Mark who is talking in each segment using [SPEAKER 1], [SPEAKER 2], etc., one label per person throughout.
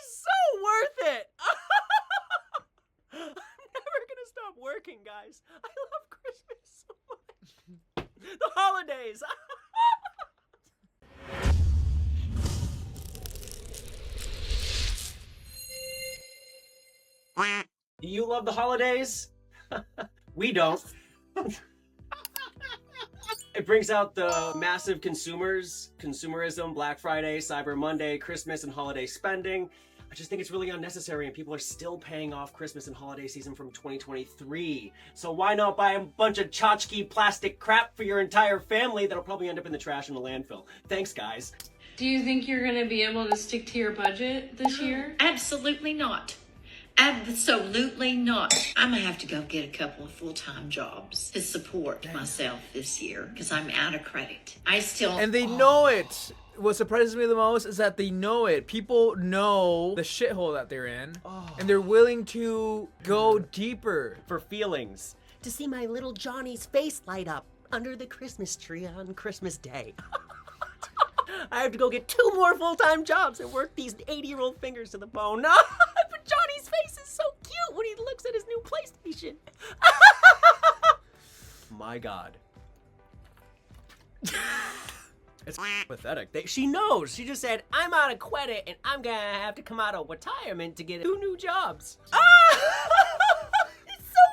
[SPEAKER 1] So worth it. I'm never gonna stop working, guys. I love Christmas so much. The holidays. Do you love the holidays? We don't. It brings out the massive consumerism, Black Friday, Cyber Monday, Christmas and holiday spending. I just think it's really unnecessary, and people are still paying off Christmas and holiday season from 2023. So why not buy a bunch of tchotchke plastic crap for your entire family that'll probably end up in the trash in the landfill? Thanks, guys.
[SPEAKER 2] Do you think you're gonna be able to stick to your budget this year?
[SPEAKER 3] Absolutely not. Absolutely not. I'm gonna have to go get a couple of full-time jobs to support myself this year because I'm out of credit.
[SPEAKER 4] And they know it. What surprises me the most is that they know it. People know the shithole that they're in, and they're willing to go deeper.
[SPEAKER 1] For feelings. To see my little Johnny's face light up under the Christmas tree on Christmas Day. I have to go get 2 more full-time jobs and work these 80-year-old fingers to the bone. But Johnny's face is so cute when he looks at his new PlayStation. My God. It's pathetic. She knows. She just said, I'm out of credit and I'm gonna have to come out of retirement to get 2 new jobs. It's so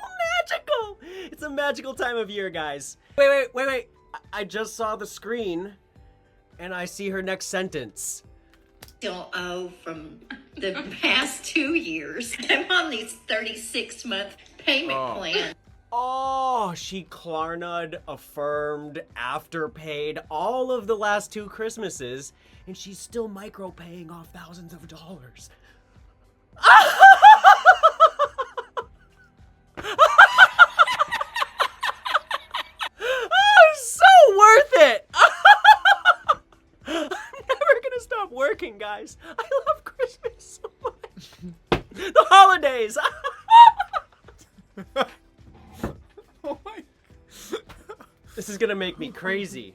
[SPEAKER 1] magical. It's a magical time of year, guys. Wait. I just saw the screen and I see her next sentence.
[SPEAKER 3] Still owe from the past 2 years. I'm on these 36-month payment plan.
[SPEAKER 1] Oh, she Klarna'd, affirmed, afterpaid all of the last 2 Christmases, and she's still micro-paying off thousands of dollars. So worth it! I'm never gonna stop working, guys. I love Christmas so much. The holidays!
[SPEAKER 4] Oh my.
[SPEAKER 1] This is gonna make me crazy.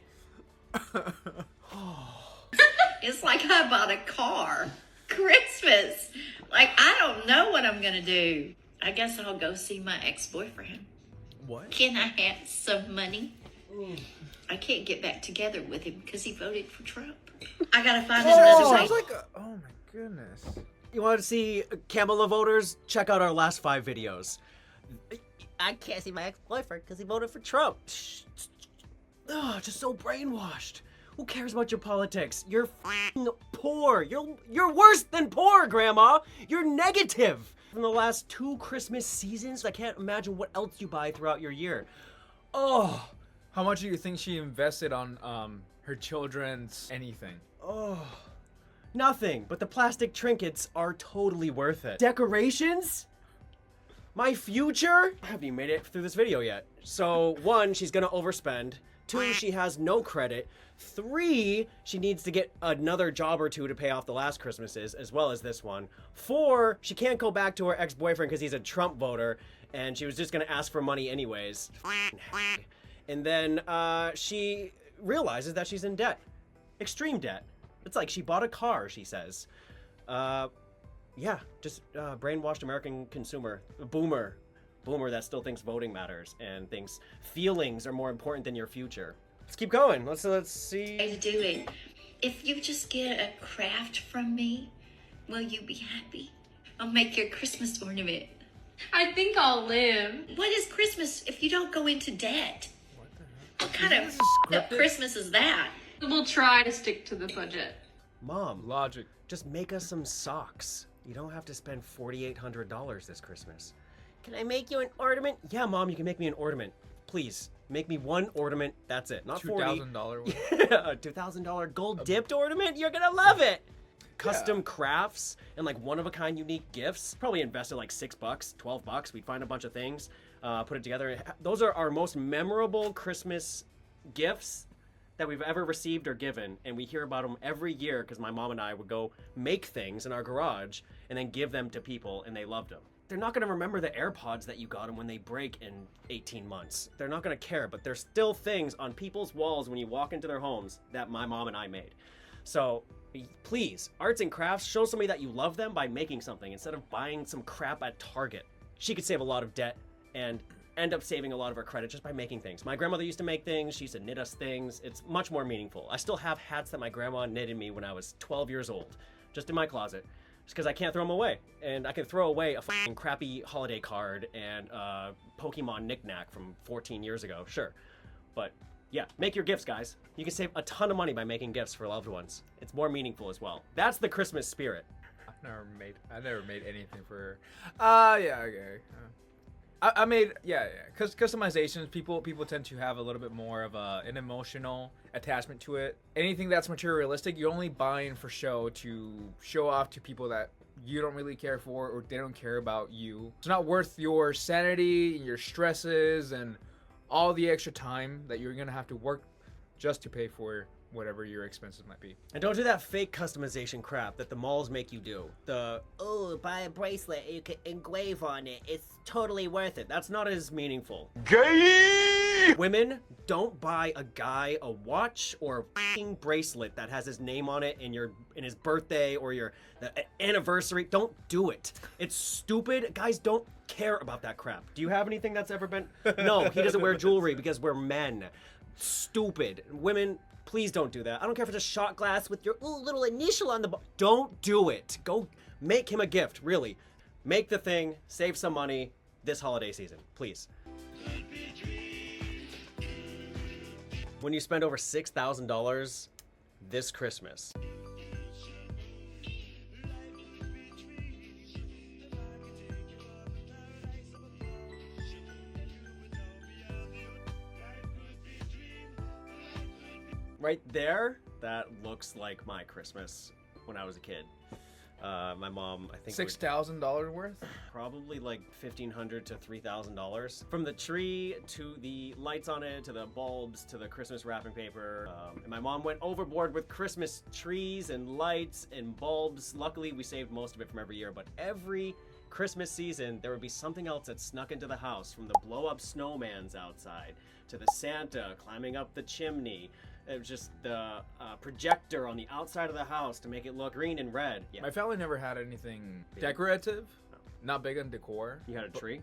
[SPEAKER 3] It's like I bought a car. Christmas. Like, I don't know what I'm gonna do. I guess I'll go see my ex-boyfriend.
[SPEAKER 4] What?
[SPEAKER 3] Can I have some money? I can't get back together with him because he voted for Trump. I gotta find another way.
[SPEAKER 4] Sounds like oh my goodness.
[SPEAKER 1] You want to see Kamala voters? Check out our last 5 videos. I can't see my ex-boyfriend because he voted for Trump. Just so brainwashed. Who cares about your politics? You're f***ing poor. You're worse than poor, Grandma. You're negative. From the last 2 Christmas seasons, I can't imagine what else you buy throughout your year. Oh.
[SPEAKER 4] How much do you think she invested on her children's anything?
[SPEAKER 1] Oh. Nothing, but the plastic trinkets are totally worth it. Decorations? My future? I haven't even made it through this video yet. So 1, she's gonna overspend. 2, she has no credit. 3, she needs to get another job or 2 to pay off the last Christmases, as well as this one. 4, she can't go back to her ex-boyfriend because he's a Trump voter, and she was just gonna ask for money anyways. And then she realizes that she's in debt. Extreme debt. It's like she bought a car, she says. Yeah, just brainwashed American consumer. Boomer that still thinks voting matters and thinks feelings are more important than your future. Let's keep going. Let's see.
[SPEAKER 3] To do it. If you just get a craft from me, will you be happy? I'll make your Christmas ornament.
[SPEAKER 2] I think I'll live.
[SPEAKER 3] What is Christmas if you don't go into debt? What kind of
[SPEAKER 4] scripted?
[SPEAKER 3] Christmas is that?
[SPEAKER 2] We'll try to stick to the budget.
[SPEAKER 1] Mom,
[SPEAKER 4] Logic.
[SPEAKER 1] just make us some socks. You don't have to spend $4,800 this Christmas. Can I make you an ornament? Yeah, Mom, you can make me an ornament. Please, make me 1 ornament. That's it. Not $40,000.
[SPEAKER 4] $2,000.
[SPEAKER 1] A $2,000 gold dipped ornament? You're gonna love it! Custom crafts and like one-of-a-kind unique gifts. Probably invested like $6, $12. We'd find a bunch of things, put it together. Those are our most memorable Christmas gifts that we've ever received or given, and we hear about them every year because my mom and I would go make things in our garage and then give them to people, and they loved them. they're not going to remember the AirPods that you got them when they break in 18 months. They're not going to care, but there's still things on people's walls when you walk into their homes that my mom and I made. So please, arts and crafts, show somebody that you love them by making something instead of buying some crap at Target. She could save a lot of debt and end up saving a lot of her credit just by making things. My grandmother used to make things. She used to knit us things. It's much more meaningful. I still have hats that my grandma knitted me when I was 12 years old, just in my closet, just because I can't throw them away. And I can throw away a fucking crappy holiday card and a Pokemon knick-knack from 14 years ago, sure. But yeah, make your gifts, guys. You can save a ton of money by making gifts for loved ones. It's more meaningful as well. That's the Christmas spirit.
[SPEAKER 4] I never made anything for her. Yeah, okay. I made, because customizations, people tend to have a little bit more of an emotional attachment to it. Anything that's materialistic, you're only buying for show to show off to people that you don't really care for or they don't care about you. It's not worth your sanity and your stresses and all the extra time that you're gonna have to work just to pay for whatever your expenses might be.
[SPEAKER 1] And don't do that fake customization crap that the malls make you do.
[SPEAKER 5] Buy a bracelet, you can engrave on it. It's totally worth it.
[SPEAKER 1] That's not as meaningful.
[SPEAKER 6] Gay!
[SPEAKER 1] Women, don't buy a guy a watch or a f***ing bracelet that has his name on it in his birthday or your anniversary. Don't do it. It's stupid. Guys don't care about that crap. Do you have anything that's ever been? No, he doesn't wear jewelry because we're men. Stupid. Women, please don't do that. I don't care if it's a shot glass with your little initial on the don't do it. Go make him a gift, really. Make the thing, save some money this holiday season, please. When you spend over $6,000 this Christmas. Right there, that looks like my Christmas when I was a kid. My mom, I think
[SPEAKER 4] $6,000 worth?
[SPEAKER 1] Probably like $1,500 to $3,000. From the tree to the lights on it, to the bulbs, to the Christmas wrapping paper. And my mom went overboard with Christmas trees and lights and bulbs. Luckily, we saved most of it from every year, but every Christmas season, there would be something else that snuck into the house, from the blow-up snowmans outside, to the Santa climbing up the chimney. It was just the projector on the outside of the house to make it look green and red. Yeah.
[SPEAKER 4] My family never had anything decorative. Not big on decor.
[SPEAKER 1] You had a tree?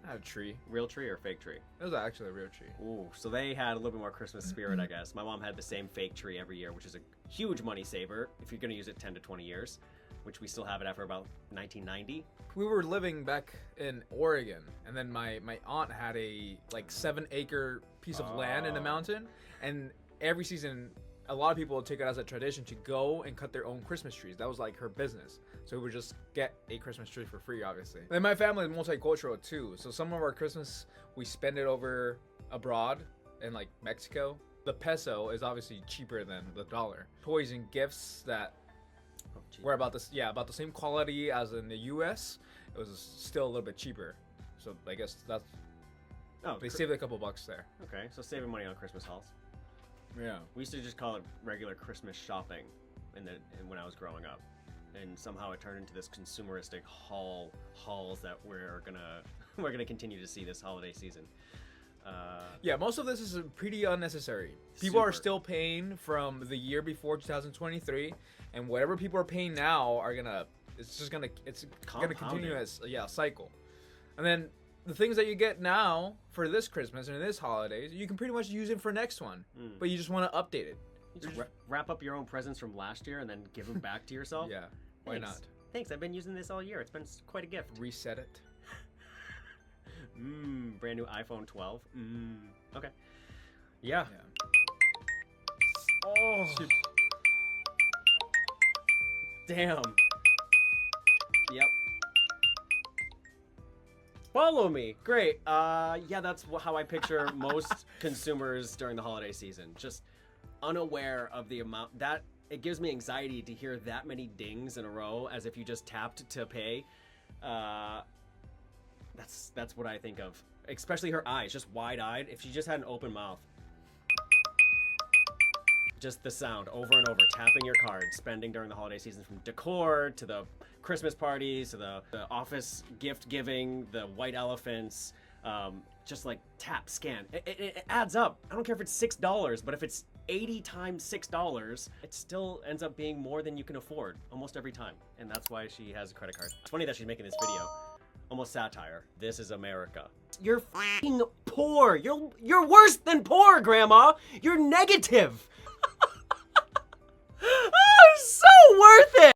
[SPEAKER 4] I had a tree.
[SPEAKER 1] Real tree or fake tree?
[SPEAKER 4] It was actually a real tree.
[SPEAKER 1] Ooh, so they had a little bit more Christmas spirit, I guess. My mom had the same fake tree every year, which is a huge money saver if you're going to use it 10 to 20 years, which we still have it after about 1990.
[SPEAKER 4] We were living back in Oregon, and then my aunt had a 7-acre piece of land in the mountain, and every season, a lot of people would take it as a tradition to go and cut their own Christmas trees. That was like her business. So we would just get a Christmas tree for free, obviously. And my family is multicultural too. So some of our Christmas, we spend it over abroad in like Mexico. The peso is obviously cheaper than the dollar. Toys and gifts that were about the same quality as in the US. It was still a little bit cheaper. So I guess that's, they saved a couple bucks there.
[SPEAKER 1] Okay, so saving money on Christmas hauls.
[SPEAKER 4] Yeah.
[SPEAKER 1] We used to just call it regular Christmas shopping when I was growing up. And somehow it turned into this consumeristic hauls that we're gonna continue to see this holiday season.
[SPEAKER 4] Yeah, most of this is pretty unnecessary. People are still paying from the year before 2023, and whatever people are paying now it's gonna continue as a cycle. And then the things that you get now for this Christmas and this holidays, you can pretty much use it for next one, but you just want to update it.
[SPEAKER 1] You just wrap up your own presents from last year and then give them back to yourself.
[SPEAKER 4] Yeah, why not?
[SPEAKER 1] Thanks, I've been using this all year. It's been quite a gift.
[SPEAKER 4] Reset it.
[SPEAKER 1] Brand new iPhone 12. Okay. Yeah. Oh. Damn. Yep. Follow me. Great. Yeah, that's how I picture most consumers during the holiday season. Just unaware of the amount that it gives me anxiety to hear that many dings in a row as if you just tapped to pay. That's what I think of. Especially her eyes, just wide-eyed. If she just had an open mouth. Just the sound over and over, tapping your card, spending during the holiday season, from decor to the Christmas parties to the office gift giving, the white elephants, just like tap, scan. It adds up. I don't care if it's $6, but if it's 80 times $6, it still ends up being more than you can afford almost every time. And that's why she has a credit card. It's funny that she's making this video. Almost satire. This is America. You're f***ing poor. You're worse than poor, Grandma. You're negative. Oh, it's so worth it.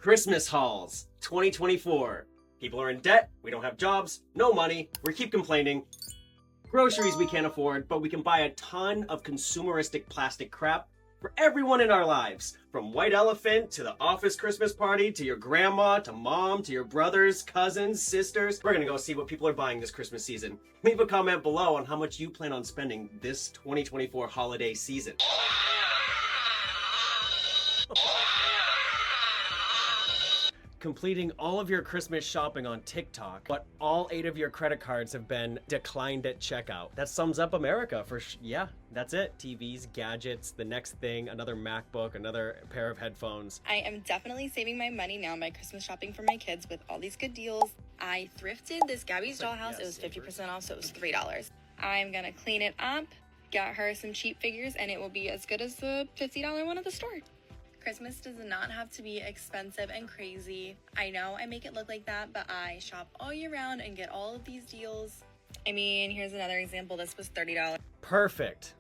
[SPEAKER 1] Christmas hauls 2024. People are in debt, we don't have jobs, no money, we keep complaining. Groceries we can't afford, but we can buy a ton of consumeristic plastic crap for everyone in our lives. From white elephant to the office Christmas party, to your grandma, to mom, to your brothers, cousins, sisters. We're gonna go see what people are buying this Christmas season. Leave a comment below on how much you plan on spending this 2024 holiday season. Completing all of your Christmas shopping on TikTok, but all 8 of your credit cards have been declined at checkout. That sums up America for yeah, that's it. TVs, gadgets, the next thing, another MacBook, another pair of headphones.
[SPEAKER 7] I am definitely saving my money now by Christmas shopping for my kids with all these good deals. I thrifted this Gabby's dollhouse. It was 50% off, so it was $3. I'm gonna clean it up, get her some cheap figures, and it will be as good as the $50 one at the store. Christmas does not have to be expensive and crazy. I know I make it look like that, but I shop all year round and get all of these deals. I mean, here's another example. This was $30.
[SPEAKER 1] Perfect.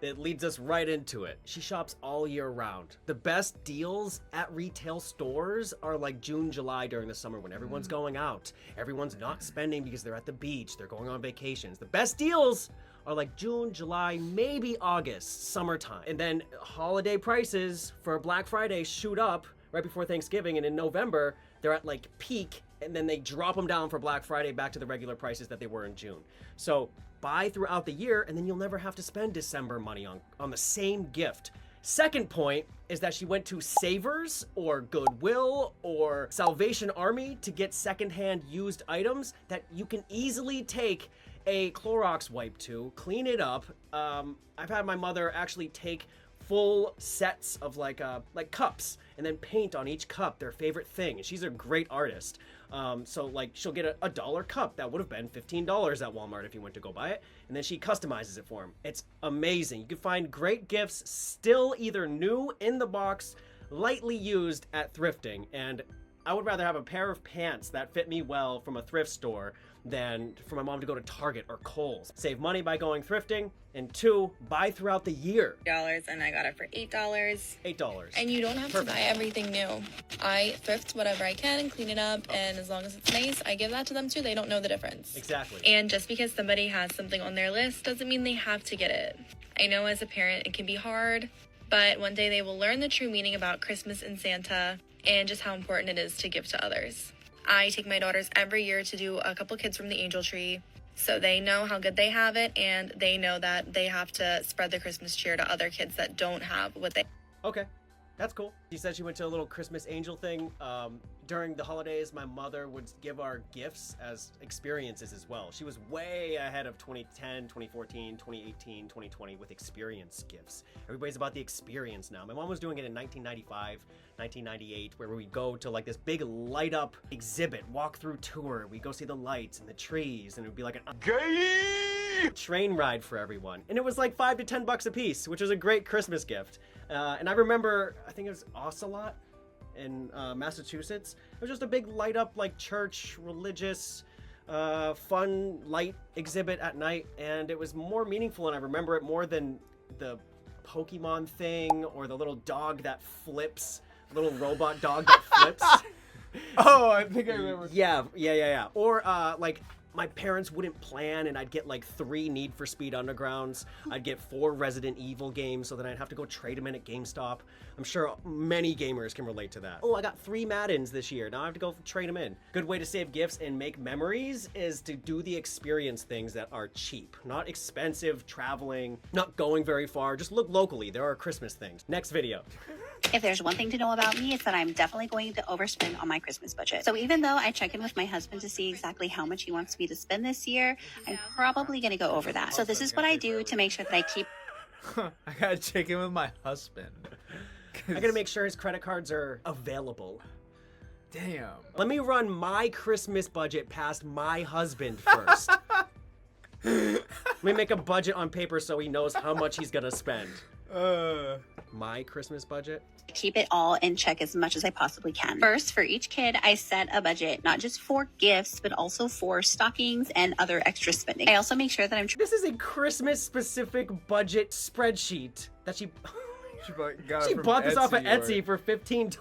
[SPEAKER 1] It leads us right into it. She shops all year round. The best deals at retail stores are like June, July during the summer when everyone's going out. Everyone's not spending because they're at the beach. They're going on vacations. The best deals are like June, July, maybe August, summertime. And then holiday prices for Black Friday shoot up right before Thanksgiving. And in November, they're at like peak. And then they drop them down for Black Friday back to the regular prices that they were in June. So buy throughout the year, and then you'll never have to spend December money on the same gift. Second point is that she went to Savers or Goodwill or Salvation Army to get secondhand used items that you can easily take a Clorox wipe to, clean it up. I've had my mother actually take full sets of like cups and then paint on each cup their favorite thing. And she's a great artist. So like she'll get a $1 cup that would have been $15 at Walmart if you went to go buy it. And then she customizes it for him. It's amazing. You can find great gifts still either new in the box, lightly used at thrifting. And I would rather have a pair of pants that fit me well from a thrift store than for my mom to go to Target or Kohl's. Save money by going thrifting, and 2, buy throughout the year.
[SPEAKER 7] And I got it for $8.
[SPEAKER 1] $8.
[SPEAKER 7] And you don't have to buy everything new. I thrift whatever I can and clean it up, and as long as it's nice, I give that to them too. They don't know the difference.
[SPEAKER 1] Exactly.
[SPEAKER 7] And just because somebody has something on their list doesn't mean they have to get it. I know as a parent it can be hard, but one day they will learn the true meaning about Christmas and Santa and just how important it is to give to others. I take my daughters every year to do a couple kids from the angel tree, so they know how good they have it, and they know that they have to spread the Christmas cheer to other kids that don't have what they.
[SPEAKER 1] Okay, that's cool. She said she went to a little Christmas angel thing. During the holidays, my mother would give our gifts as experiences as well. She was way ahead of 2010, 2014, 2018, 2020 with experience gifts. Everybody's about the experience now. My mom was doing it in 1995, 1998, where we go to like this big light up exhibit, walk through tour. We go see the lights and the trees, and it would be like a train ride for everyone. And it was like $5 to $10 a piece, which was a great Christmas gift. And I remember, I think it was Ocelot in Massachusetts. It was just a big light up like church, religious, fun light exhibit at night. And it was more meaningful, and I remember it more than the Pokemon thing or the little dog that flips, little robot dog that flips.
[SPEAKER 4] Oh, I think I remember.
[SPEAKER 1] Yeah. Or like my parents wouldn't plan and I'd get like 3 Need for Speed Undergrounds. I'd get 4 Resident Evil games, so then I'd have to go trade them in at GameStop. I'm sure many gamers can relate to that. Oh, I got 3 Maddens this year. Now I have to go trade them in. Good way to save gifts and make memories is to do the experience things that are cheap. Not expensive, traveling, not going very far. Just look locally. There are Christmas things. Next video.
[SPEAKER 8] If there's one thing to know about me, it's that I'm definitely going to overspend on my Christmas budget. So even though I check in with my husband to see exactly how much he wants me to spend this year, I'm probably going to go over that. So this is what I do to make sure that I keep...
[SPEAKER 4] I gotta check in with my husband.
[SPEAKER 1] I gotta make sure his credit cards are available.
[SPEAKER 4] Damn.
[SPEAKER 1] Let me run my Christmas budget past my husband first. Let me make a budget on paper so he knows how much he's gonna spend. My Christmas budget?
[SPEAKER 8] Keep it all in check as much as I possibly can. First, for each kid, I set a budget, not just for gifts, but also for stockings and other extra spending. I also make sure that I'm...
[SPEAKER 1] This is a Christmas-specific budget spreadsheet that she bought this off of Etsy for $15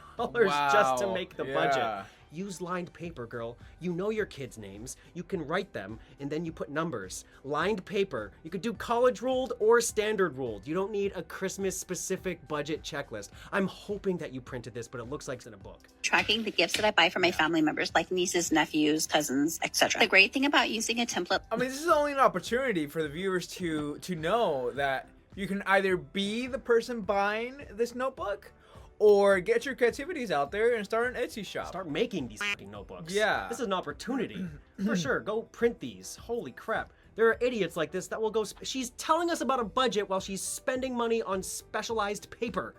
[SPEAKER 1] just to make the budget. Use lined paper, girl. You know your kids' names. You can write them, and then you put numbers. Lined paper. You could do college ruled or standard ruled. You don't need a Christmas-specific budget checklist. I'm hoping that you printed this, but it looks like it's in a book.
[SPEAKER 8] Tracking the gifts that I buy for my family members, like nieces, nephews, cousins, etc. The great thing about using a template...
[SPEAKER 4] I mean, this is only an opportunity for the viewers to know that you can either be the person buying this notebook, or get your creativities out there and start an Etsy shop.
[SPEAKER 1] Start making these fucking notebooks.
[SPEAKER 4] Yeah.
[SPEAKER 1] This is an opportunity. For sure, go print these. Holy crap. There are idiots like this that will go... She's telling us about a budget while she's spending money on specialized paper.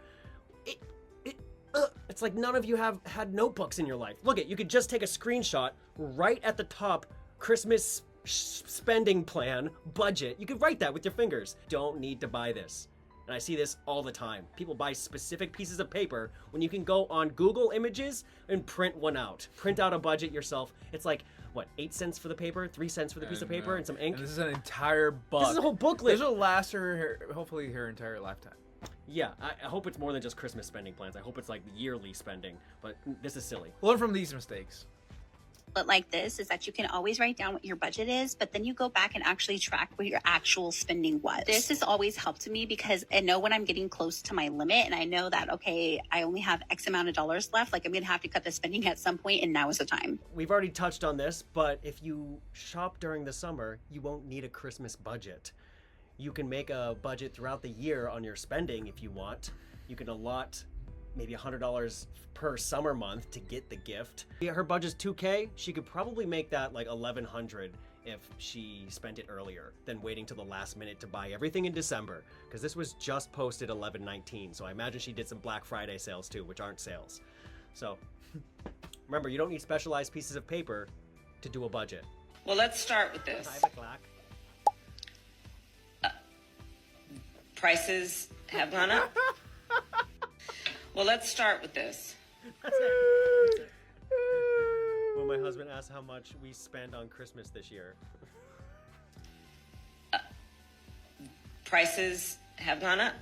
[SPEAKER 1] It's like none of you have had notebooks in your life. Look you could just take a screenshot right at the top, Christmas spending plan, budget. You could write that with your fingers. Don't need to buy this. And I see this all the time. People buy specific pieces of paper when you can go on Google Images and print one out. Print out a budget yourself. It's like, what, 8 cents for the paper, 3 cents for the piece of paper, and some ink?
[SPEAKER 4] And this is an entire book.
[SPEAKER 1] This is a whole booklet.
[SPEAKER 4] This will last her, hopefully, her entire lifetime.
[SPEAKER 1] Yeah, I hope it's more than just Christmas spending plans. I hope it's like yearly spending, but this is silly.
[SPEAKER 4] Learn from these mistakes.
[SPEAKER 8] But like this is that you can always write down what your budget is, but then you go back and actually track what your actual spending was. This has always helped me because I know when I'm getting close to my limit and I know that, okay, I only have X amount of dollars left, like I'm gonna have to cut the spending at some point and now is the time.
[SPEAKER 1] We've already touched on this, but if you shop during the summer, you won't need a Christmas budget. You can make a budget throughout the year on your spending if you want. You can allot maybe $100 per summer month to get the gift. Her budget's $2K. She could probably make that like $1,100 if she spent it earlier than waiting till the last minute to buy everything in December, because this was just posted 11/19, so I imagine she did some Black Friday sales too, which aren't sales. So remember, you don't need specialized pieces of paper to do a budget.
[SPEAKER 9] Well, let's start with this. Prices have gone up. Well, let's start with this.
[SPEAKER 1] That's it. When my husband asks how much we spend on Christmas this year.
[SPEAKER 9] Prices have gone up.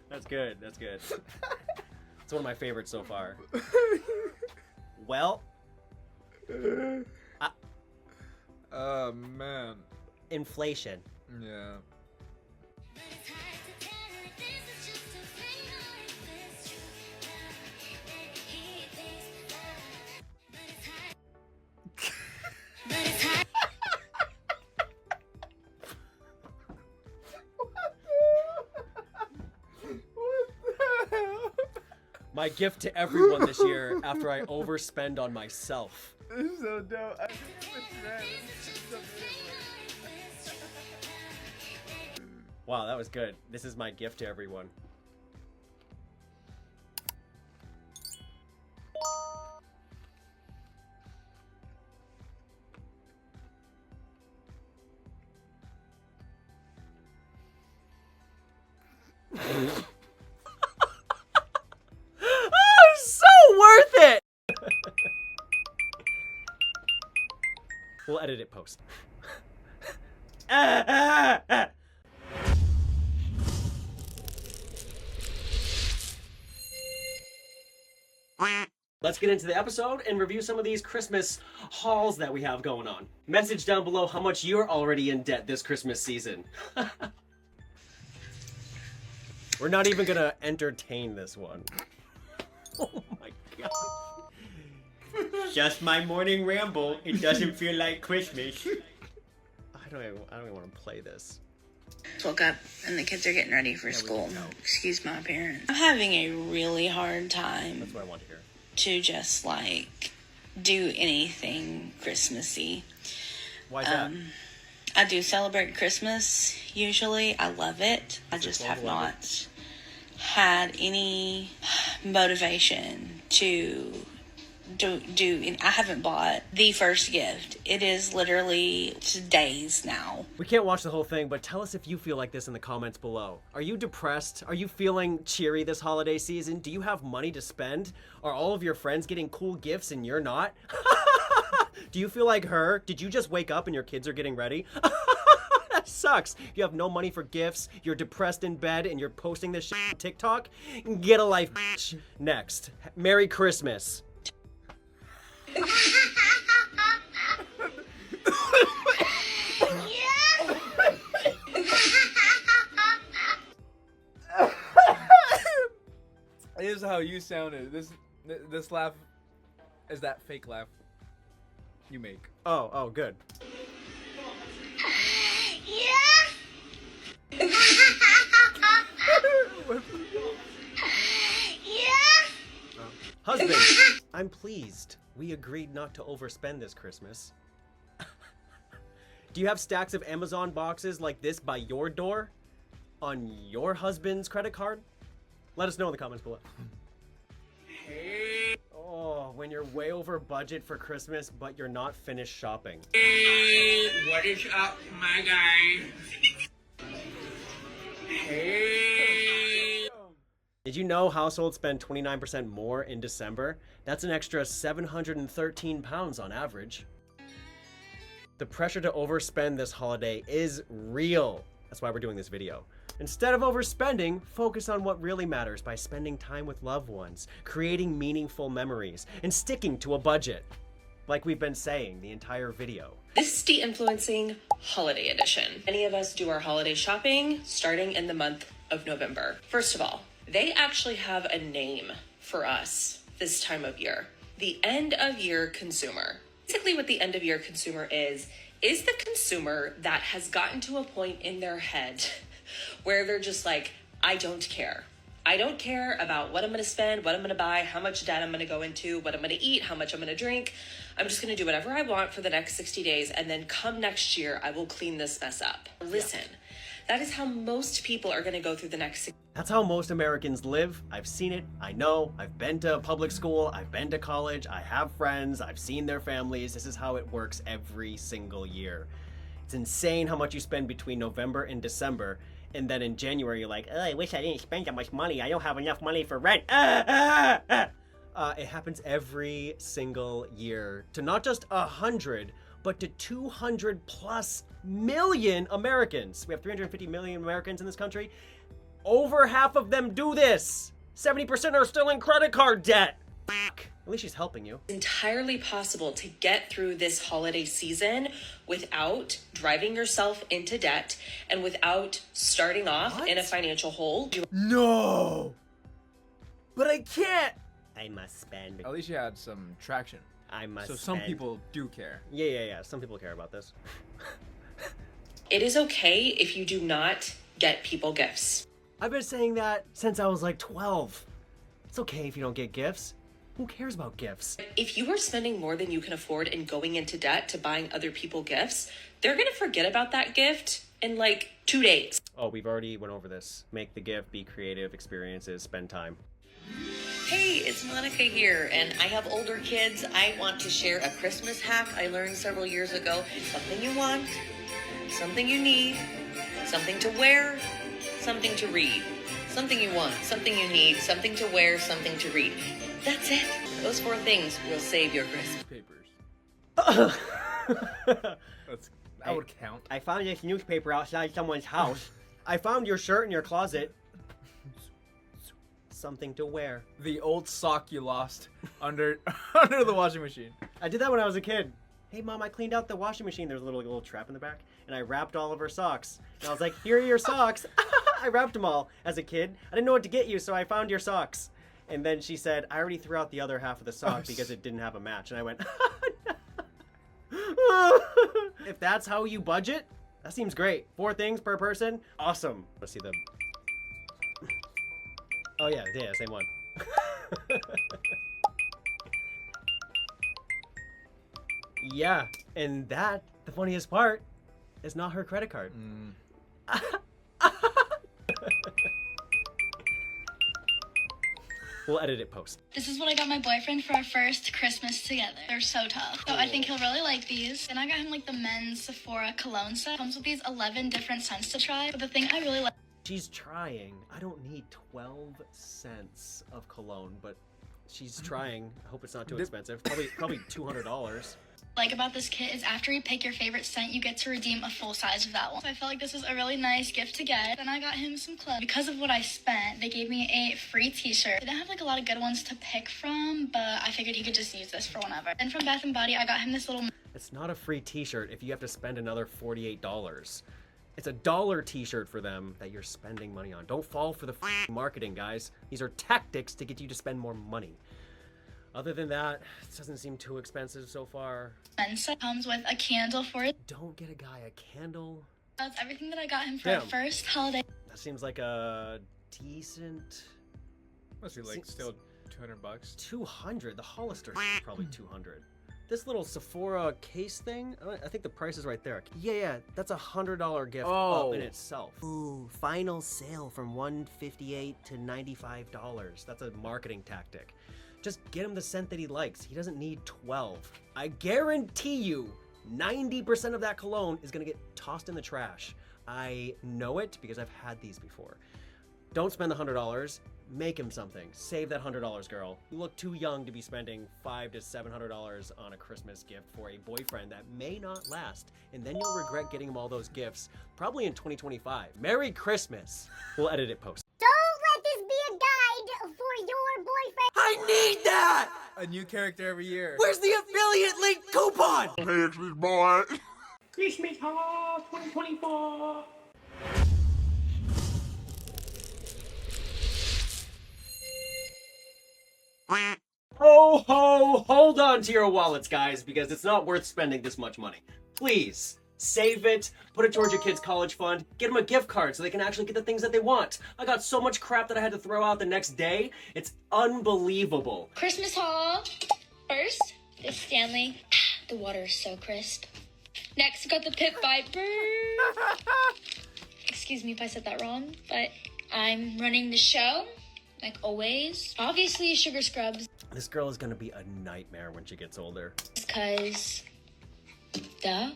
[SPEAKER 1] That's good. That's good. It's one of my favorites so far. Well.
[SPEAKER 4] Oh, man.
[SPEAKER 1] Inflation.
[SPEAKER 4] Yeah.
[SPEAKER 1] My gift to everyone this year after I overspend on myself.
[SPEAKER 4] This is so dope.
[SPEAKER 1] Wow, that was good. This is my gift to everyone. We'll edit it post. Let's get into the episode and review some of these Christmas hauls that we have going on. Message down below how much you're already in debt this Christmas season. We're not even gonna entertain this one. Oh my god.
[SPEAKER 5] Just my morning ramble. It doesn't feel like Christmas.
[SPEAKER 1] I don't even want to play this.
[SPEAKER 2] Woke up and the kids are getting ready for school. Excuse my parents. I'm having a really hard time
[SPEAKER 1] That's what I want to hear.
[SPEAKER 2] to just like do anything Christmassy.
[SPEAKER 1] Why is that?
[SPEAKER 2] I do celebrate Christmas usually. I love it. I just have not had any motivation to do. I haven't bought the first gift. It is literally days now.
[SPEAKER 1] We can't watch the whole thing, but tell us if you feel like this in the comments below. Are you depressed? Are you feeling cheery this holiday season? Do you have money to spend? Are all of your friends getting cool gifts and you're not? Do you feel like her? Did you just wake up and your kids are getting ready? That sucks. You have no money for gifts, you're depressed in bed, and you're posting this shit on TikTok? Get a life, bitch. Next. Merry Christmas.
[SPEAKER 4] This is how you sounded. This laugh is that fake laugh you make.
[SPEAKER 1] Oh, good. Husband, I'm pleased. We agreed not to overspend this Christmas. Do you have stacks of Amazon boxes like this by your door? On your husband's credit card? Let us know in the comments below. Oh, when you're way over budget for Christmas, but you're not finished shopping.
[SPEAKER 6] Hey, what is up, my guy? Hey.
[SPEAKER 1] Did you know households spend 29% more in December? That's an extra 713 pounds on average. The pressure to overspend this holiday is real. That's why we're doing this video. Instead of overspending, focus on what really matters by spending time with loved ones, creating meaningful memories, and sticking to a budget. Like we've been saying the entire video.
[SPEAKER 10] This is the Influencing Holiday Edition. Many of us do our holiday shopping starting in the month of November. First of all, they actually have a name for us this time of year. The end of year consumer. Basically what the end of year consumer is the consumer that has gotten to a point in their head where they're just like, I don't care. I don't care about what I'm going to spend, what I'm going to buy, how much debt I'm going to go into, what I'm going to eat, how much I'm going to drink. I'm just going to do whatever I want for the next 60 days. And then come next year, I will clean this mess up. Listen, that is how most people are going to go through the next 60
[SPEAKER 1] That's how most Americans live. I've seen it. I know. I've been to public school. I've been to college. I have friends. I've seen their families. This is how it works every single year. It's insane how much you spend between November and December. And then in January, you're like, oh, I wish I didn't spend that much money. I don't have enough money for rent. It happens every single year to not just 100, but to 200 plus million Americans. We have 350 million Americans in this country. Over half of them do this. 70% are still in credit card debt. At least she's helping you.
[SPEAKER 10] entirely possible to get through this holiday season without driving yourself into debt and without starting off in a financial hole.
[SPEAKER 1] No! But I can't!
[SPEAKER 5] I must spend.
[SPEAKER 4] At least you had some traction.
[SPEAKER 5] I must
[SPEAKER 4] So some
[SPEAKER 5] spend.
[SPEAKER 4] people do care.
[SPEAKER 1] Yeah. Some people care about this.
[SPEAKER 10] It is okay if you do not get people gifts.
[SPEAKER 1] I've been saying that since I was like 12. It's okay if you don't get gifts. Who cares about gifts?
[SPEAKER 10] If you are spending more than you can afford and going into debt to buying other people gifts, they're going to forget about that gift in like 2 days.
[SPEAKER 1] Oh, we've already went over this. Make the gift, be creative, experiences, spend time.
[SPEAKER 3] Hey, it's Monica here, and I have older kids. I want to share a Christmas hack I learned several years ago. Something you want, something you need, something to wear, something to read. Something you want, something you need, something to wear, something to read. That's it. Those 4 things will save your Christmas.
[SPEAKER 4] Papers. That would count.
[SPEAKER 5] I found this newspaper outside someone's house.
[SPEAKER 1] I found your shirt in your closet. something to wear.
[SPEAKER 4] The old sock you lost under under the washing machine.
[SPEAKER 1] I did that when I was a kid. Hey mom, I cleaned out the washing machine. There's a little trap in the back, and I wrapped all of her socks. And I was like, here are your socks. I wrapped them all as a kid. I didn't know what to get you, so I found your socks. And then she said, I already threw out the other half of the sock because it didn't have a match. And I went, if that's how you budget, that seems great. 4 things per person, awesome. Let's see the. Oh yeah, same one. Yeah, and that, the funniest part, is not her credit card. We'll edit it post.
[SPEAKER 11] This is what I got my boyfriend for our first Christmas together. They're so tough. So I think he'll really like these. Then I got him like the men's Sephora cologne set. Comes with these 11 different scents to try. But the thing I really like.
[SPEAKER 1] She's trying. I don't need 12 cents of cologne, but she's trying. I hope it's not too expensive. Probably $200.
[SPEAKER 11] Like about this kit is after you pick your favorite scent, you get to redeem a full size of that one. So I felt like this was a really nice gift to get. Then I got him some clothes. Because of what I spent, they gave me a free t-shirt. They didn't have like a lot of good ones to pick from, but I figured he could just use this for whenever. And from Bath & Body, I got him this little...
[SPEAKER 1] It's not a free t-shirt if you have to spend another $48. It's a $1 t-shirt for them that you're spending money on. Don't fall for the marketing, guys. These are tactics to get you to spend more money. Other than that, it doesn't seem too expensive so far.
[SPEAKER 11] And so it comes with a candle for it.
[SPEAKER 1] Don't get a guy a candle.
[SPEAKER 11] That's everything that I got him for our first holiday.
[SPEAKER 1] That seems like a decent...
[SPEAKER 4] Must be like still $200.
[SPEAKER 1] 200? The Hollister is probably 200. This little Sephora case thing, I think the price is right there. Yeah, that's a $100 gift up in itself. Ooh, final sale from $158 to $95. That's a marketing tactic. Just get him the scent that he likes. He doesn't need 12. I guarantee you 90% of that cologne is gonna get tossed in the trash. I know it because I've had these before. Don't spend the $100. Make him something. Save that $100, girl. You look too young to be spending $500 to $700 on a Christmas gift for a boyfriend that may not last, and then you'll regret getting him all those gifts probably in 2025. Merry Christmas. We'll edit it post.
[SPEAKER 12] Don't let this be a guide for your boyfriend.
[SPEAKER 1] I need that!
[SPEAKER 4] A new character every year.
[SPEAKER 1] Where's the affiliate link coupon?
[SPEAKER 6] Hey, it's me, boy. Christmas Hall 2024.
[SPEAKER 1] Ho ho! Hold on to your wallets, guys, because it's not worth spending this much money. Please, save it, put it towards your kid's college fund, get them a gift card so they can actually get the things that they want. I got so much crap that I had to throw out the next day. It's unbelievable.
[SPEAKER 11] Christmas haul. First, this Stanley. The water is so crisp. Next, we got the Pit Viper. Excuse me if I said that wrong, but I'm running the show, like always. Obviously, sugar scrubs.
[SPEAKER 1] This girl is gonna be a nightmare when she gets older.
[SPEAKER 11] Because, duh.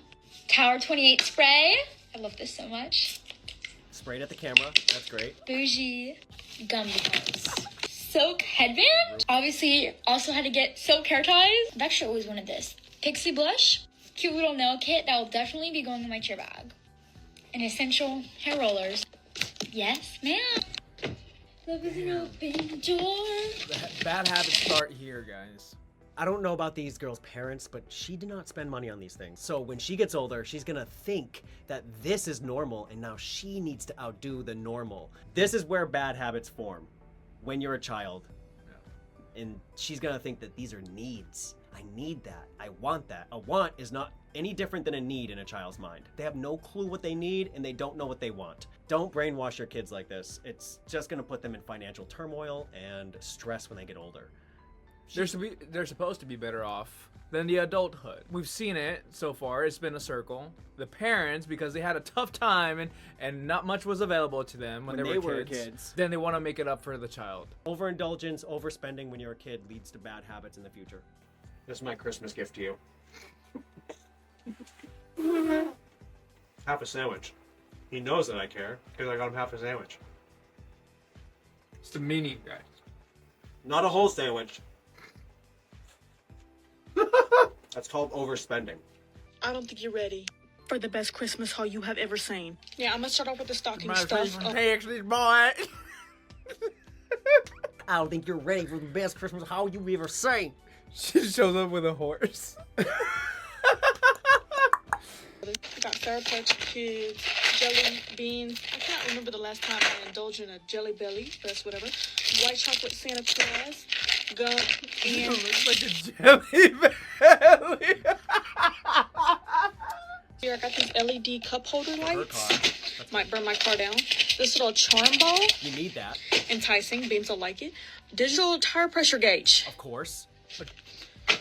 [SPEAKER 11] Tower 28 spray. I love this so much.
[SPEAKER 1] Sprayed at the camera. That's great.
[SPEAKER 11] Bougie gum because. Silk headband. Obviously, also had to get silk hair ties. I've actually always wanted this. Pixie blush. Cute little nail kit that will definitely be going in my cheer bag. And essential hair rollers. Yes, ma'am. Love is an open door.
[SPEAKER 4] Bad habits start here, guys.
[SPEAKER 1] I don't know about these girls' parents, but she did not spend money on these things. So when she gets older, she's gonna think that this is normal, and now she needs to outdo the normal. This is where bad habits form. When you're a child. Yeah. And she's gonna think that these are needs. I need that. I want that. A want is not any different than a need in a child's mind. They have no clue what they need, and they don't know what they want. Don't brainwash your kids like this. It's just gonna put them in financial turmoil and stress when they get older.
[SPEAKER 4] They're supposed to be better off than the adulthood. We've seen it so far. It's been a circle. The parents, because they had a tough time and not much was available to them when they were kids, then they want to make it up for the child.
[SPEAKER 1] Overindulgence, overspending when you're a kid leads to bad habits in the future. This is my Christmas gift to you. Half a sandwich. He knows that I care because I got him half a sandwich.
[SPEAKER 4] It's the meaning, guys.
[SPEAKER 1] Not a whole sandwich. That's called overspending.
[SPEAKER 13] I don't think you're ready for the best Christmas haul you have ever seen. Yeah, I'm gonna start off with the stocking stuff.
[SPEAKER 4] Hey, actually, boy.
[SPEAKER 1] I don't think you're ready for the best Christmas haul you've ever seen.
[SPEAKER 4] She shows up with a horse.
[SPEAKER 13] I got Sour Patch Kids, jelly beans. I can't remember the last time I indulged in a jelly belly, but that's whatever. White chocolate Santa Claus, gum, and
[SPEAKER 4] looks like a jelly belly.
[SPEAKER 13] here I got these LED cup holder lights. Might burn my car down. This little charm ball.
[SPEAKER 1] You need that.
[SPEAKER 13] Enticing, beans will like it. Digital tire pressure gauge.
[SPEAKER 1] Of course.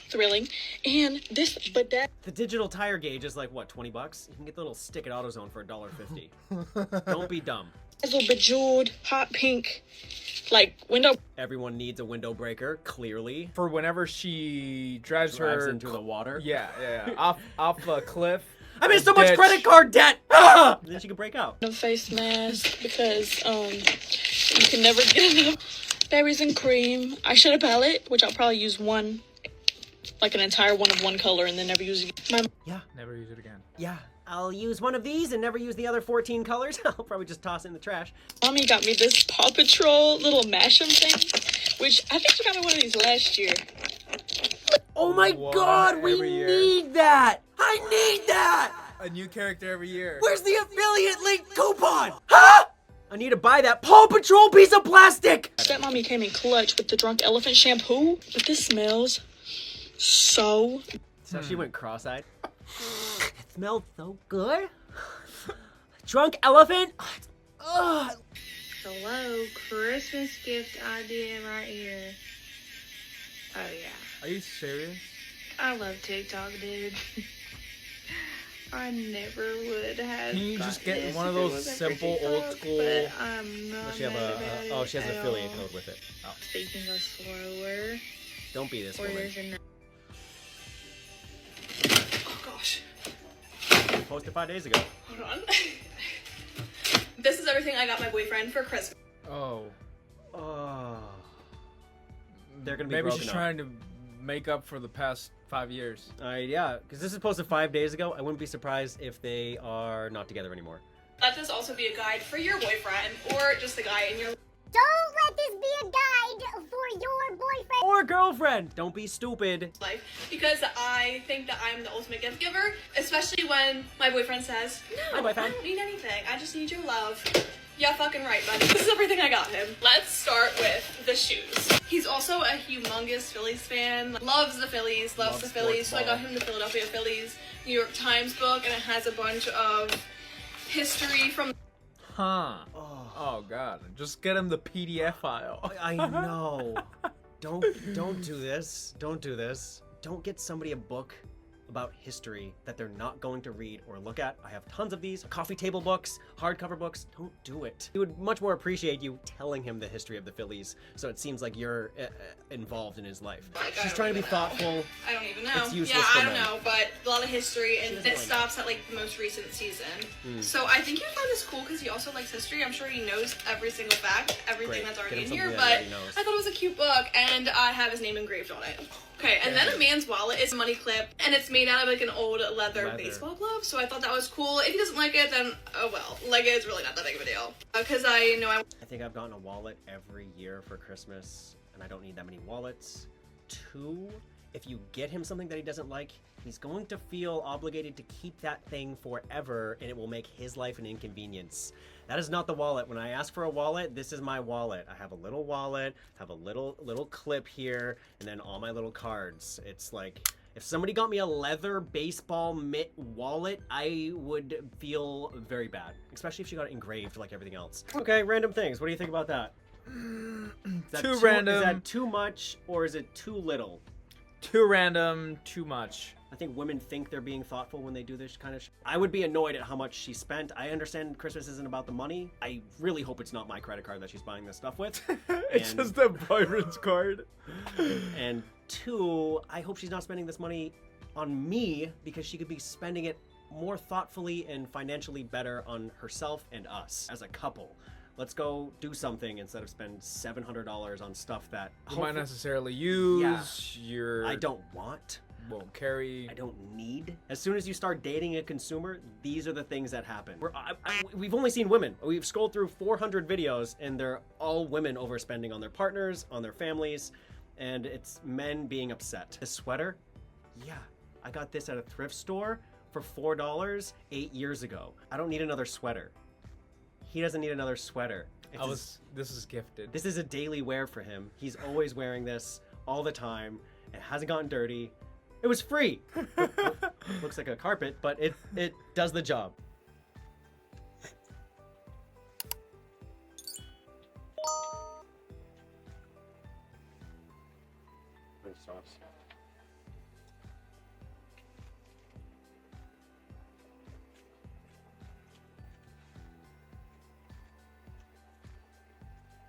[SPEAKER 13] Thrilling. And this bidet.
[SPEAKER 1] The digital tire gauge is like, what, 20 bucks? You can get the little stick at AutoZone for $1.50. Don't be dumb.
[SPEAKER 13] This little bejeweled, hot pink, like, window.
[SPEAKER 1] Everyone needs a window breaker, clearly.
[SPEAKER 4] For whenever she drives her
[SPEAKER 1] into the water.
[SPEAKER 4] Yeah. off a cliff.
[SPEAKER 1] I made so much credit card debt! Ah! Then she could break out.
[SPEAKER 13] A face mask because you can never get enough. Berries and cream. Eyeshadow palette, which I'll probably use one, like an entire one of one color, and then never use it.
[SPEAKER 4] Never use it again.
[SPEAKER 1] Yeah. I'll use one of these and never use the other 14 colors. I'll probably just toss it in the trash.
[SPEAKER 13] Mommy got me this Paw Patrol little mashup thing, which I think she got me one of these last year.
[SPEAKER 1] Oh my god, we need that! I need that!
[SPEAKER 4] A new character every year.
[SPEAKER 1] Where's the affiliate link coupon? Huh? I need to buy that Paw Patrol piece of plastic!
[SPEAKER 13] Stepmommy came in clutch with the Drunk Elephant shampoo, but this smells so...
[SPEAKER 1] So she went cross-eyed. It smelled so good. Drunk Elephant? Ugh.
[SPEAKER 14] Hello, Christmas gift idea right here. Oh yeah.
[SPEAKER 4] Are you serious?
[SPEAKER 14] I love TikTok, dude. I never would have.
[SPEAKER 4] Can you just
[SPEAKER 14] gotten
[SPEAKER 4] get
[SPEAKER 14] this
[SPEAKER 4] one of
[SPEAKER 14] if it
[SPEAKER 4] those
[SPEAKER 14] wasn't for
[SPEAKER 4] simple
[SPEAKER 14] TikTok,
[SPEAKER 4] old school?
[SPEAKER 14] But I'm not
[SPEAKER 1] Does she have
[SPEAKER 14] mad about
[SPEAKER 1] oh,
[SPEAKER 14] it
[SPEAKER 1] she has an
[SPEAKER 14] at
[SPEAKER 1] affiliate
[SPEAKER 14] all.
[SPEAKER 1] code with it. Oh.
[SPEAKER 14] Speaking of slower,
[SPEAKER 1] Don't be this
[SPEAKER 14] or
[SPEAKER 1] woman.
[SPEAKER 14] there's a.
[SPEAKER 15] Oh gosh.
[SPEAKER 1] Posted 5 days ago.
[SPEAKER 15] Hold on. This is everything I got my boyfriend for Christmas.
[SPEAKER 4] Oh.
[SPEAKER 1] Oh. They're gonna be
[SPEAKER 4] Maybe
[SPEAKER 1] broken
[SPEAKER 4] she's
[SPEAKER 1] up.
[SPEAKER 4] trying to make up for the past 5 years.
[SPEAKER 1] Yeah, because this is posted 5 days ago. I wouldn't be surprised if they are not together anymore.
[SPEAKER 15] Let this also be a guide for your boyfriend or just a guy in your
[SPEAKER 12] Don't let this be a guide for your boyfriend
[SPEAKER 1] or girlfriend. Don't be stupid.
[SPEAKER 15] life, because I think that I'm the ultimate gift giver, especially when my boyfriend says, no,
[SPEAKER 1] Hi, boyfriend.
[SPEAKER 15] I don't need anything. I just need your love. Yeah, fucking right, buddy. This is everything I got him. Let's start with the shoes. He's also a humongous Phillies fan. Loves the Phillies, loves the Phillies. So I got him the Philadelphia Phillies New York Times book, and it has a bunch of history from...
[SPEAKER 4] Huh. Oh god. Just get him the PDF file.
[SPEAKER 1] I know. Don't do this. Don't do this. Don't get somebody a book about history that they're not going to read or look at. I have tons of these. Coffee table books, hardcover books. Don't do it. He would much more appreciate you telling him the history of the Phillies, so it seems like you're involved in his life. She's trying to be thoughtful.
[SPEAKER 15] I don't even know.
[SPEAKER 1] It's useless
[SPEAKER 15] Yeah,
[SPEAKER 1] for
[SPEAKER 15] I don't
[SPEAKER 1] men.
[SPEAKER 15] know, but a lot of history, and
[SPEAKER 1] doesn't
[SPEAKER 15] it
[SPEAKER 1] really
[SPEAKER 15] stops at like the most recent season.
[SPEAKER 1] Mm.
[SPEAKER 15] So I think you find this cool because he also likes history. I'm sure he knows every single fact, everything
[SPEAKER 1] Great.
[SPEAKER 15] that's
[SPEAKER 1] Get
[SPEAKER 15] already
[SPEAKER 1] him
[SPEAKER 15] in here,
[SPEAKER 1] something
[SPEAKER 15] but
[SPEAKER 1] that he knows.
[SPEAKER 15] I thought it was a cute book, and I have his name engraved on it. Okay, and then a man's wallet is a money clip, and it's made out of like an old leather baseball glove, so I thought that was cool. If he doesn't like it, then oh well. Like, it's really not that big of a deal. Because I know I
[SPEAKER 1] think I've gotten a wallet every year for Christmas, and I don't need that many wallets. 2, if you get him something that he doesn't like, he's going to feel obligated to keep that thing forever, and it will make his life an inconvenience. That is not the wallet. When I ask for a wallet, this is my wallet. I have a little wallet, have a little clip here, and then all my little cards. It's like, if somebody got me a leather baseball mitt wallet, I would feel very bad, especially if she got it engraved like everything else. Okay, random things. What do you think about that?
[SPEAKER 4] Too random.
[SPEAKER 1] Is that too much, or is it too little?
[SPEAKER 4] Too random, too much.
[SPEAKER 1] I think women think they're being thoughtful when they do this kind of I would be annoyed at how much she spent. I understand Christmas isn't about the money. I really hope it's not my credit card that she's buying this stuff with.
[SPEAKER 4] It's just the boyfriend's card.
[SPEAKER 1] And 2, I hope she's not spending this money on me, because she could be spending it more thoughtfully and financially better on herself and us as a couple. Let's go do something instead of spend $700 on stuff that
[SPEAKER 4] You might necessarily use.
[SPEAKER 1] I don't want.
[SPEAKER 4] Won't carry.
[SPEAKER 1] I don't need. As soon as you start dating a consumer, these are the things that happen. We've only seen women. We've scrolled through 400 videos and they're all women overspending on their partners, on their families, and it's men being upset. This sweater? Yeah, I got this at a thrift store for $4 8 years ago. I don't need another sweater. He doesn't need another sweater.
[SPEAKER 4] This is gifted.
[SPEAKER 1] This is a daily wear for him. He's always wearing this all the time. It hasn't gotten dirty. It was free. Looks like a carpet, but it does the job.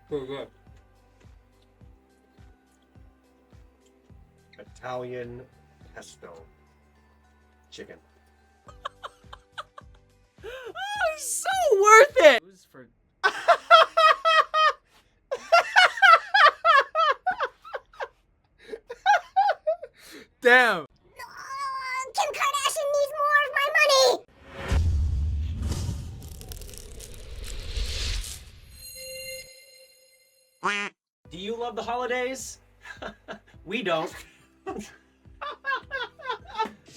[SPEAKER 6] Pretty good.
[SPEAKER 1] Italian pesto chicken. Oh, it's so worth it! For...
[SPEAKER 4] Damn!
[SPEAKER 12] Kim Kardashian needs more of my money!
[SPEAKER 1] Do you love the holidays? We don't.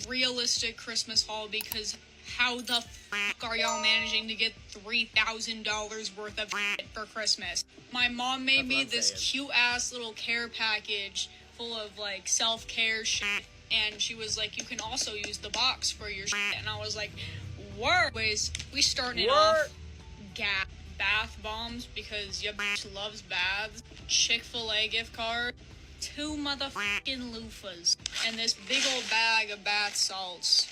[SPEAKER 15] Realistic Christmas haul, because how the fuck are y'all managing to get $3,000 worth of shit for Christmas? My mom made me this cute ass little care package full of like self-care shit, and she was like, you can also use the box for your shit, and I was like, word. Anyways, we starting it off bath bombs, because your bitch loves baths, Chick-fil-A gift card, 2 motherfucking loofahs, and this big old bag of bath salts.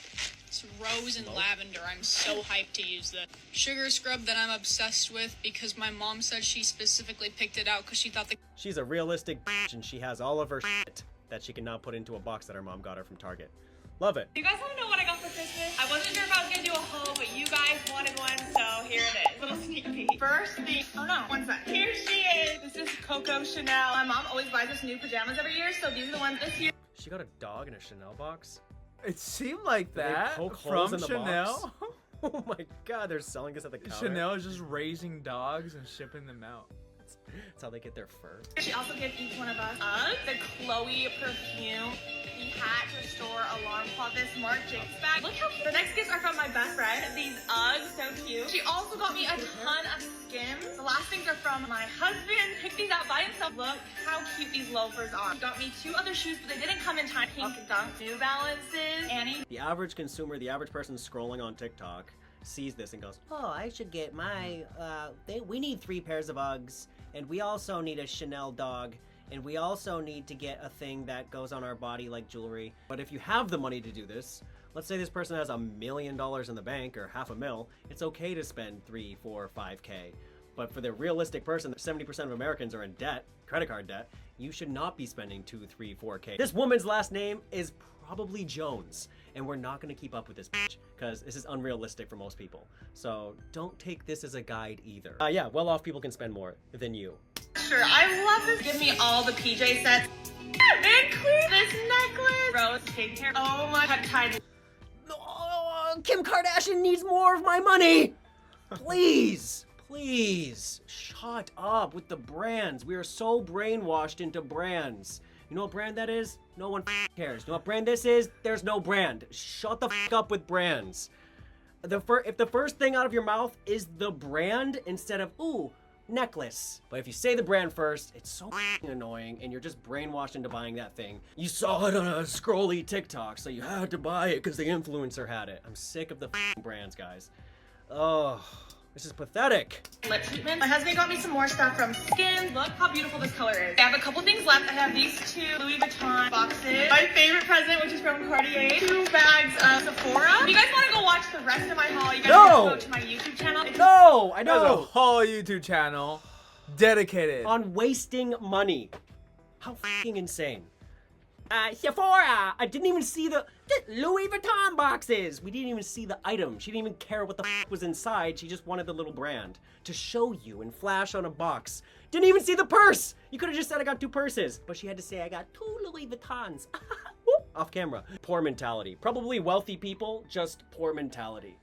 [SPEAKER 15] It's rose and lavender. I'm so hyped to use this. Sugar scrub that I'm obsessed with, because my mom said she specifically picked it out because she thought
[SPEAKER 1] She's a realistic bitch, and she has all of her shit that she can now put into a box that her mom got her from Target. Love it.
[SPEAKER 15] You guys want to know what I got for Christmas? I wasn't sure if I was going to do a haul, but you guys wanted one, so here it is. Little sneak peek. First thing, oh no, one sec. Here she is. This is Coco Chanel. My mom always buys us new pajamas every year, so these are the ones this year.
[SPEAKER 1] She got a dog in a Chanel box?
[SPEAKER 4] It seemed like
[SPEAKER 1] Did they
[SPEAKER 4] that
[SPEAKER 1] poke holes
[SPEAKER 4] from
[SPEAKER 1] in the
[SPEAKER 4] Chanel.
[SPEAKER 1] box? Oh my god, they're selling this at the counter.
[SPEAKER 4] Chanel is just raising dogs and shipping them out.
[SPEAKER 1] That's how they get their fur.
[SPEAKER 15] She also gave each one of us the Chloe perfume, the hat to store alarm clock, this Marc Jacobs bag. Look how cute. The next gifts are from my best friend. These Uggs, so cute. She also got me a ton of Skims. The last things are from my husband. Picked these out by himself. Look how cute these loafers are. He got me 2 other shoes, but they didn't come in time. Pink Dunk, New Balances, Annie.
[SPEAKER 1] The average consumer, the average person scrolling on TikTok sees this and goes,
[SPEAKER 5] Oh, I should get my, we need 3 pairs of Uggs, and we also need a Chanel dog, and we also need to get a thing that goes on our body like jewelry.
[SPEAKER 1] But if you have the money to do this, let's say this person has $1 million in the bank or $500,000, it's okay to spend 3, 4, 5K. But for the realistic person, 70% of Americans are in debt, credit card debt, you should not be spending 2, 3, 4K. This woman's last name is probably Jones, and we're not gonna keep up with this bitch, because this is unrealistic for most people. So don't take this as a guide either. Yeah, well-off people can spend more than you.
[SPEAKER 15] Sure, I love this. Give me all the PJ sets. And clean this necklace. Rose skincare. Oh my peptide.
[SPEAKER 1] Oh, Kim Kardashian needs more of my money! Please! Please, shut up with the brands. We are so brainwashed into brands. You know what brand that is? No one cares. You know what brand this is? There's no brand. Shut the up with brands. If the first thing out of your mouth is the brand instead of, ooh, necklace. But if you say the brand first, it's so annoying and you're just brainwashed into buying that thing. You saw it on a scrolly TikTok, so you had to buy it because the influencer had it. I'm sick of the brands, guys. Oh. This is pathetic.
[SPEAKER 15] Lip treatment. My husband got me some more stuff from Skin. Look how beautiful this color is. I have a couple things left. I have these 2 Louis Vuitton boxes. My favorite present, which is from Cartier. 2 bags of Sephora. If you guys want to go watch the rest of my haul, you guys can go to my YouTube channel.
[SPEAKER 1] No, I know.
[SPEAKER 4] There's a whole YouTube channel dedicated
[SPEAKER 1] on wasting money. How fucking insane. Sephora! I didn't even see the Louis Vuitton boxes! We didn't even see the item. She didn't even care what the was inside. She just wanted the little brand to show you and flash on a box. Didn't even see the purse! You could have just said I got 2 purses. But she had to say I got 2 Louis Vuittons. off camera. Poor mentality. Probably wealthy people, just poor mentality.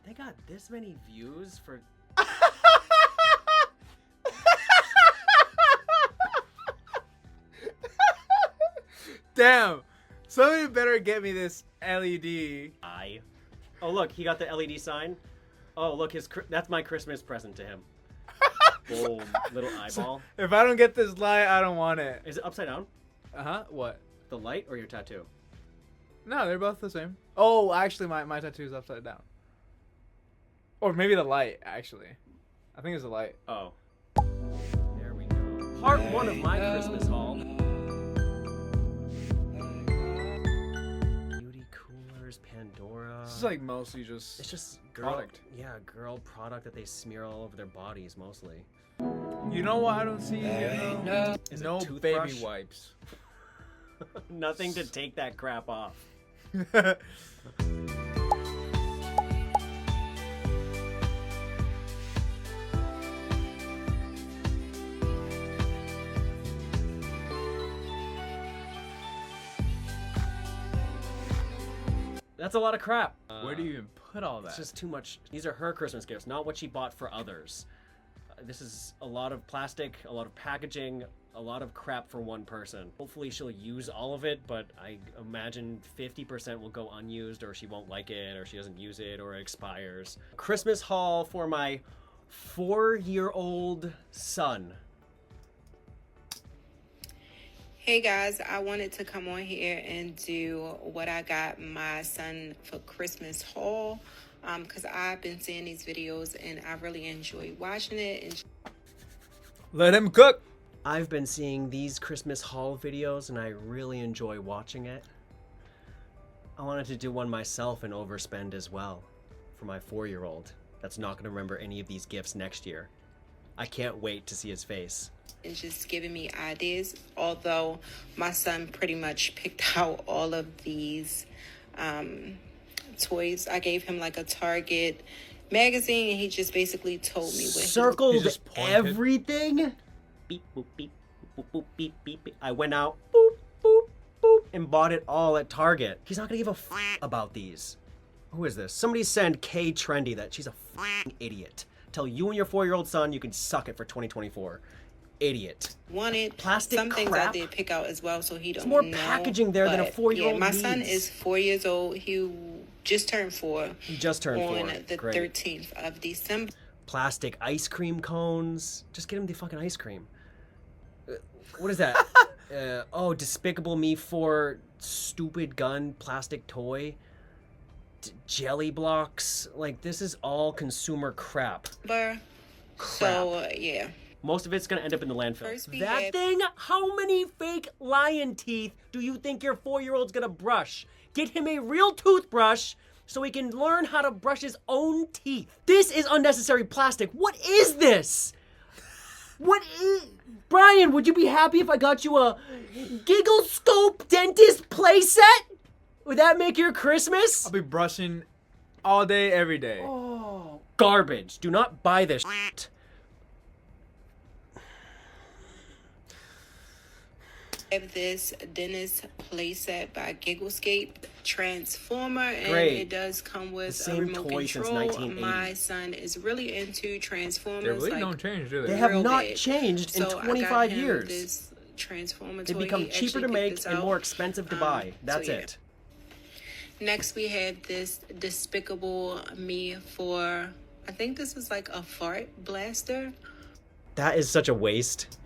[SPEAKER 1] They got this many views for...
[SPEAKER 4] Damn. Somebody better get me this LED.
[SPEAKER 1] Oh, look, he got the LED sign. Oh, look, that's my Christmas present to him. Oh, little eyeball.
[SPEAKER 4] If I don't get this light, I don't want it.
[SPEAKER 1] Is it upside down?
[SPEAKER 4] Uh-huh. What?
[SPEAKER 1] The light or your tattoo?
[SPEAKER 4] No, they're both the same. Oh, actually, my tattoo is upside down. Or maybe the light, actually. I think it's the light.
[SPEAKER 1] Oh. There we go. Part 1 of my Christmas haul. Beauty coolers, Pandora.
[SPEAKER 4] This is like mostly just...
[SPEAKER 1] It's just
[SPEAKER 4] product.
[SPEAKER 1] Yeah, girl product that they smear all over their bodies, mostly.
[SPEAKER 4] You know what I don't see? No baby wipes.
[SPEAKER 1] Nothing to take that crap off. That's a lot of crap.
[SPEAKER 4] Where do you even put all that?
[SPEAKER 1] It's just too much. These are her Christmas gifts, not what she bought for others. This is a lot of plastic, a lot of packaging, a lot of crap for one person. Hopefully she'll use all of it, but I imagine 50% will go unused, or she won't like it, or she doesn't use it, or it expires. Christmas haul for my 4-year-old son.
[SPEAKER 16] Hey guys, I wanted to come on here and do what I got my son for Christmas haul, because I've been seeing these videos and I really enjoy watching it. And
[SPEAKER 4] let him cook.
[SPEAKER 1] I've been seeing these Christmas haul videos and I really enjoy watching it. I wanted to do one myself and overspend as well for my 4-year-old that's not going to remember any of these gifts next year. I can't wait to see his face.
[SPEAKER 16] And just giving me ideas, although my son pretty much picked out all of these toys. I gave him like a Target magazine and he just basically told me what
[SPEAKER 1] circled everything. Beep boop beep boop boop beep beep beep. I went out boop boop boop and bought it all at Target. He's not gonna give a f about these. Who is this? Somebody send K Trendy that she's a f***ing idiot. Tell you and your 4-year-old son you can suck it for 2024. Idiot.
[SPEAKER 16] Wanted
[SPEAKER 1] plastic
[SPEAKER 16] some things
[SPEAKER 1] crap.
[SPEAKER 16] I did pick out as well, so he don't
[SPEAKER 1] There's more
[SPEAKER 16] know,
[SPEAKER 1] packaging there than a 4-year-old
[SPEAKER 16] Yeah, my
[SPEAKER 1] needs.
[SPEAKER 16] son is 4 years old. He just turned 4.
[SPEAKER 1] He just turned 4.
[SPEAKER 16] On the
[SPEAKER 1] Great.
[SPEAKER 16] 13th of December.
[SPEAKER 1] Plastic ice cream cones. Just get him the fucking ice cream. What is that? Oh, Despicable Me 4 stupid gun plastic toy. Jelly blocks. Like, this is all consumer crap.
[SPEAKER 16] So, yeah.
[SPEAKER 1] Most of it's gonna end up in the landfill.
[SPEAKER 16] First we
[SPEAKER 1] That
[SPEAKER 16] had-
[SPEAKER 1] thing? How many fake lion teeth do you think your 4-year-old's gonna brush? Get him a real toothbrush so he can learn how to brush his own teeth. This is unnecessary plastic. What is this? What is... Brian, would you be happy if I got you a Giggle Scope dentist playset? Would that make your Christmas?
[SPEAKER 4] I'll be brushing all day, every day.
[SPEAKER 1] Oh, garbage. Do not buy this shit.
[SPEAKER 16] I have this dentist playset by Gigglescape Transformer, and
[SPEAKER 1] Great.
[SPEAKER 16] it does come with
[SPEAKER 1] The same
[SPEAKER 16] a remote
[SPEAKER 1] toy since
[SPEAKER 16] control.
[SPEAKER 1] 1980.
[SPEAKER 16] My son is really into Transformers.
[SPEAKER 4] They really
[SPEAKER 16] like,
[SPEAKER 4] don't change, do they?
[SPEAKER 1] They have
[SPEAKER 16] real
[SPEAKER 1] not
[SPEAKER 16] big.
[SPEAKER 1] changed in
[SPEAKER 16] So I got
[SPEAKER 1] 25
[SPEAKER 16] him
[SPEAKER 1] years.
[SPEAKER 16] This Transformer
[SPEAKER 1] They
[SPEAKER 16] toy.
[SPEAKER 1] become
[SPEAKER 16] He
[SPEAKER 1] cheaper to
[SPEAKER 16] actually
[SPEAKER 1] make
[SPEAKER 16] picked this
[SPEAKER 1] and
[SPEAKER 16] out.
[SPEAKER 1] more expensive to buy. That's
[SPEAKER 16] so yeah.
[SPEAKER 1] it.
[SPEAKER 16] Next, we have this Despicable Me 4. I think this is like a fart blaster.
[SPEAKER 1] That is such a waste.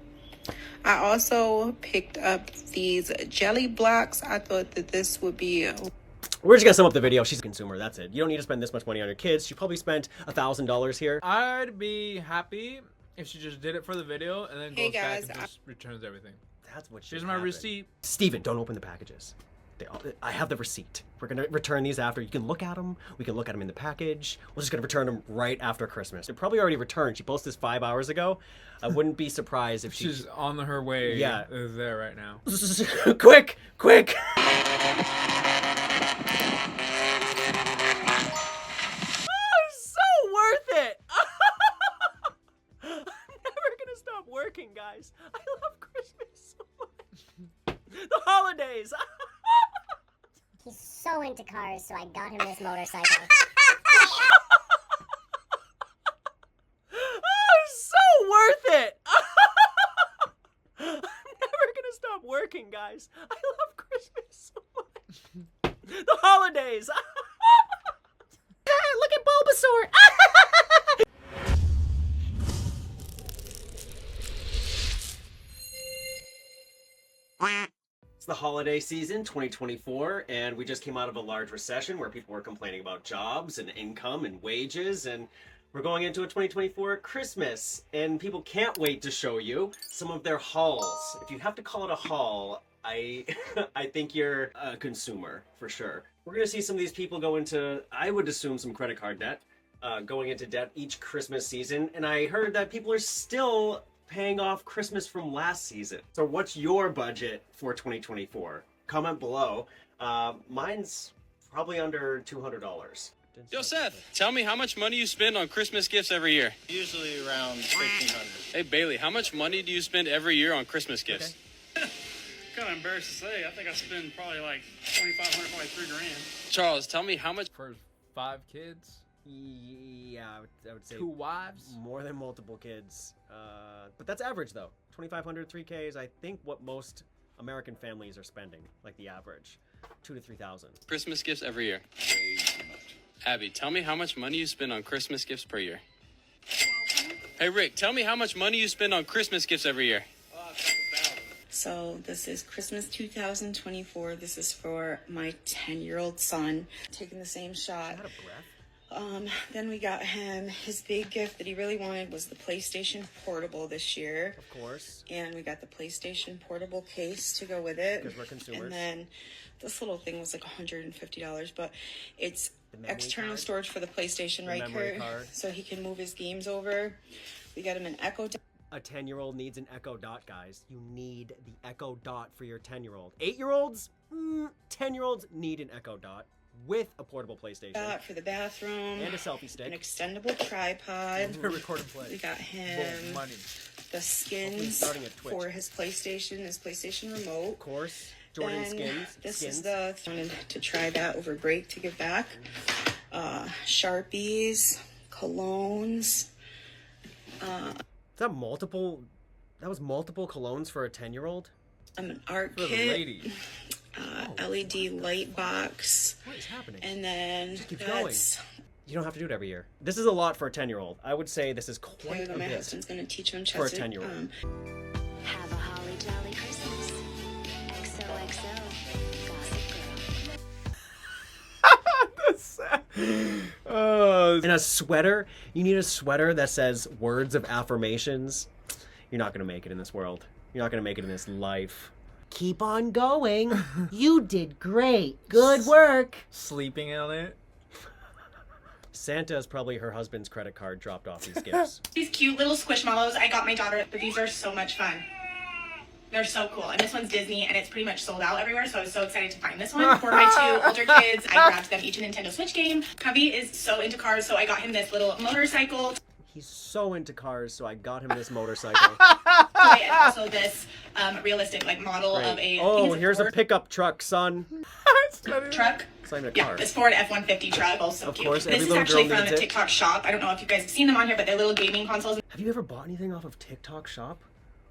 [SPEAKER 16] I also picked up these jelly blocks. I thought that this would be...
[SPEAKER 1] We're just gonna sum up the video. She's a consumer. That's it. You don't need to spend this much money on your kids. She probably spent $1,000 here.
[SPEAKER 4] I'd be happy if she just did it for the video and then
[SPEAKER 16] Hey
[SPEAKER 4] goes
[SPEAKER 16] guys,
[SPEAKER 4] back and just returns everything.
[SPEAKER 1] That's what
[SPEAKER 4] Here's
[SPEAKER 1] should
[SPEAKER 4] my
[SPEAKER 1] happen.
[SPEAKER 4] receipt.
[SPEAKER 1] Steven, don't open the packages. I have the receipt. We're gonna return these after. You can look at them. We can look at them in the package. We're just gonna return them right after Christmas. They're probably already returned. She posted this 5 hours ago. I wouldn't be surprised if
[SPEAKER 4] She's on her way.
[SPEAKER 1] Yeah.
[SPEAKER 4] There right now.
[SPEAKER 1] Quick, quick. So worth it. working, guys. I love Christmas so much. The holidays.
[SPEAKER 12] He's so into cars, so I got him this motorcycle.
[SPEAKER 1] Oh, it's so worth it. I'm never gonna stop working, guys. I love Christmas so much. The holidays. Look at Bulbasaur. It's the holiday season, 2024, and we just came out of a large recession where people were complaining about jobs and income and wages, and we're going into a 2024 Christmas, and people can't wait to show you some of their hauls. If you have to call it a haul, I think you're a consumer, for sure. We're gonna see some of these people go into, I would assume, some credit card debt, going into debt each Christmas season, and I heard that people are still paying off Christmas from last season. So what's your budget for 2024? Comment below. Mine's probably under $200.
[SPEAKER 17] Yo, Seth, tell me how much money you spend on Christmas gifts every year.
[SPEAKER 18] Usually around 1,500.
[SPEAKER 17] Hey, Bailey, how much money do you spend every year on Christmas gifts?
[SPEAKER 19] Kind of embarrassed to say. I think I spend probably like 2,500, probably $3,000.
[SPEAKER 17] Charles, tell me how much
[SPEAKER 4] for 5 kids.
[SPEAKER 1] Yeah, I would say
[SPEAKER 4] 2 wives,
[SPEAKER 1] more than multiple kids. But that's average though. 2,500, 3K is I think what most American families are spending, like the average, 2,000 to 3,000.
[SPEAKER 17] Christmas gifts every year.
[SPEAKER 18] Way too much.
[SPEAKER 17] Abby, tell me how much money you spend on Christmas gifts per year. Hey, Rick, tell me how much money you spend on Christmas gifts every year.
[SPEAKER 2] So this is Christmas 2024. This is for my 10-year-old son. Taking the same shot.
[SPEAKER 1] Out of breath.
[SPEAKER 2] Then we got him, his big gift that he really wanted was the PlayStation Portable this year.
[SPEAKER 1] Of course.
[SPEAKER 2] And we got the PlayStation Portable case to go with it.
[SPEAKER 1] Because we're consumers.
[SPEAKER 2] And then this little thing was like $150, but it's external
[SPEAKER 1] card?
[SPEAKER 2] storage for the PlayStation
[SPEAKER 1] The
[SPEAKER 2] right
[SPEAKER 1] memory
[SPEAKER 2] here.
[SPEAKER 1] card.
[SPEAKER 2] So he can move his games over. We got him an Echo Dot.
[SPEAKER 1] A 10-year-old needs an Echo Dot, guys. You need the Echo Dot for your 10-year-old. 8-year-olds? 10-year-olds need an Echo Dot with a portable PlayStation.
[SPEAKER 2] For the bathroom.
[SPEAKER 1] And a selfie stick.
[SPEAKER 2] An extendable tripod.
[SPEAKER 1] Record and play.
[SPEAKER 2] We got him
[SPEAKER 4] money.
[SPEAKER 2] the skins
[SPEAKER 1] starting at Twitch.
[SPEAKER 2] for his PlayStation remote.
[SPEAKER 1] Of course. Jordan
[SPEAKER 2] Then
[SPEAKER 1] skins.
[SPEAKER 2] This
[SPEAKER 1] skins.
[SPEAKER 2] is the wanted to try that over break to give back. Sharpies, colognes.
[SPEAKER 1] Is that multiple? That was multiple colognes for a 10-year-old?
[SPEAKER 2] An art
[SPEAKER 4] For the
[SPEAKER 2] kit.
[SPEAKER 4] lady.
[SPEAKER 2] LED light box.
[SPEAKER 1] What is happening?
[SPEAKER 2] And then
[SPEAKER 1] Just keep
[SPEAKER 2] that's
[SPEAKER 1] You don't have to do it every year. This is a lot for a 10-year-old. I would say this is quite
[SPEAKER 2] okay,
[SPEAKER 1] a
[SPEAKER 2] my
[SPEAKER 1] bit
[SPEAKER 2] husband's gonna teach him
[SPEAKER 1] for a
[SPEAKER 2] Chester.
[SPEAKER 1] 10-year-old.
[SPEAKER 12] Have a holly jolly Christmas. XOXO. Gossip Girl.
[SPEAKER 1] And a sweater. You need a sweater that says words of affirmations. You're not going to make it in this world. You're not going to make it in this life. Keep on going. You did great. Good work.
[SPEAKER 4] Sleeping on it.
[SPEAKER 1] Santa is probably her husband's credit card dropped off these gifts.
[SPEAKER 15] These cute little squishmallows I got my daughter, but these are so much fun. They're so cool. And this one's Disney, and it's pretty much sold out everywhere, so I was so excited to find this one. For my 2 older kids, I grabbed them each a Nintendo Switch game. Cubby is so into cars, so I got him this little motorcycle.
[SPEAKER 1] He's so into cars, so I got him this motorcycle.
[SPEAKER 15] Toy, and also this realistic like model of a
[SPEAKER 1] Oh, here's a pickup truck, son.
[SPEAKER 15] truck.
[SPEAKER 1] It's not even a
[SPEAKER 15] Yeah,
[SPEAKER 1] car.
[SPEAKER 15] this Ford F-150 truck. Also
[SPEAKER 1] Of
[SPEAKER 15] cute.
[SPEAKER 1] course, every
[SPEAKER 15] This is
[SPEAKER 1] little
[SPEAKER 15] actually
[SPEAKER 1] girl
[SPEAKER 15] from
[SPEAKER 1] needs
[SPEAKER 15] the
[SPEAKER 1] it.
[SPEAKER 15] TikTok shop. I don't know if you guys have seen them on here, but they're little gaming consoles.
[SPEAKER 1] Have you ever bought anything off of TikTok Shop?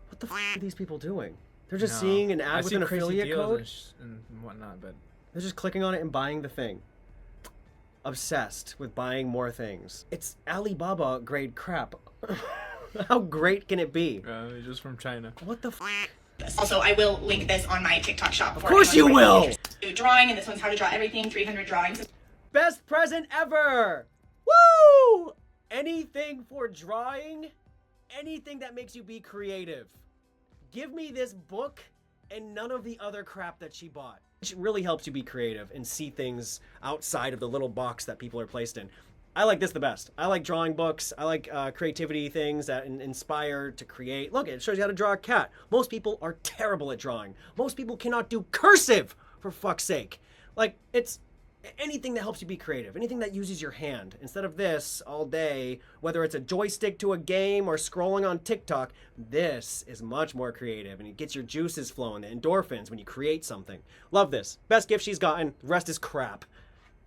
[SPEAKER 1] What the f are these people doing? They're just
[SPEAKER 4] No.
[SPEAKER 1] seeing an ad
[SPEAKER 4] I've
[SPEAKER 1] with
[SPEAKER 4] seen
[SPEAKER 1] an
[SPEAKER 4] crazy
[SPEAKER 1] affiliate
[SPEAKER 4] deals
[SPEAKER 1] code.
[SPEAKER 4] and whatnot, but
[SPEAKER 1] They're just clicking on it and buying the thing. Obsessed with buying more things. It's Alibaba grade crap. How great can it be?
[SPEAKER 4] it's just from China.
[SPEAKER 1] What the f?
[SPEAKER 15] Also, I will link this on my TikTok shop.
[SPEAKER 1] Of course you will!
[SPEAKER 15] Drawing, and this one's how to draw everything, 300 drawings.
[SPEAKER 1] Best present ever! Woo! Anything for drawing, anything that makes you be creative. Give me this book and none of the other crap that she bought. It really helps you be creative and see things outside of the little box that people are placed in. I like this the best. I like drawing books. I like creativity things that inspire to create. Look, it shows you how to draw a cat. Most people are terrible at drawing. Most people cannot do cursive, for fuck's sake. Like, it's Anything that helps you be creative, anything that uses your hand. Instead of this all day, whether it's a joystick to a game or scrolling on TikTok, this is much more creative and it gets your juices flowing, the endorphins when you create something. Love this. Best gift she's gotten. The rest is crap.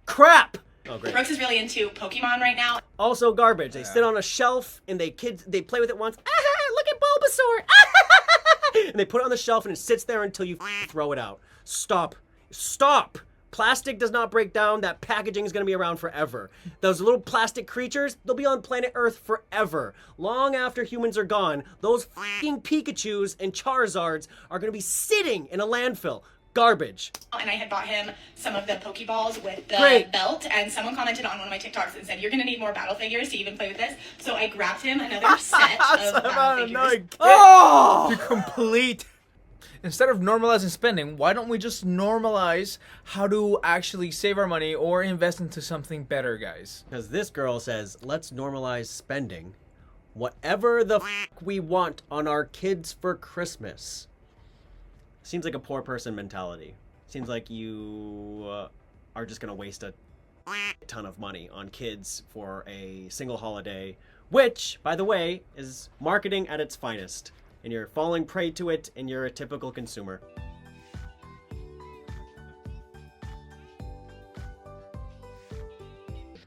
[SPEAKER 1] Crap! Oh, great.
[SPEAKER 15] Brooks is really into Pokemon right now.
[SPEAKER 1] Also garbage. They sit on a shelf and they play with it once. Ah, look at Bulbasaur! And they put it on the shelf and it sits there until you throw it out. Stop. Stop! Plastic does not break down. That packaging is going to be around forever. Those little plastic creatures, they'll be on planet Earth forever. Long after humans are gone, those fucking Pikachus and Charizards are going to be sitting in a landfill. Garbage.
[SPEAKER 15] And I had bought him some of the Pokeballs with the belt, and someone commented on one of my TikToks and said, "You're going to need more battle figures to even play with this." So I grabbed him another set of battle figures.
[SPEAKER 4] Oh! To complete. Instead of normalizing spending, why don't we just normalize how to actually save our money or invest into something better, guys?
[SPEAKER 1] Because this girl says, let's normalize spending whatever the we want on our kids for Christmas. Seems like a poor person mentality. Seems like you are just going to waste a ton of money on kids for a single holiday, which, by the way, is marketing at its finest. And you're falling prey to it, and you're a typical consumer.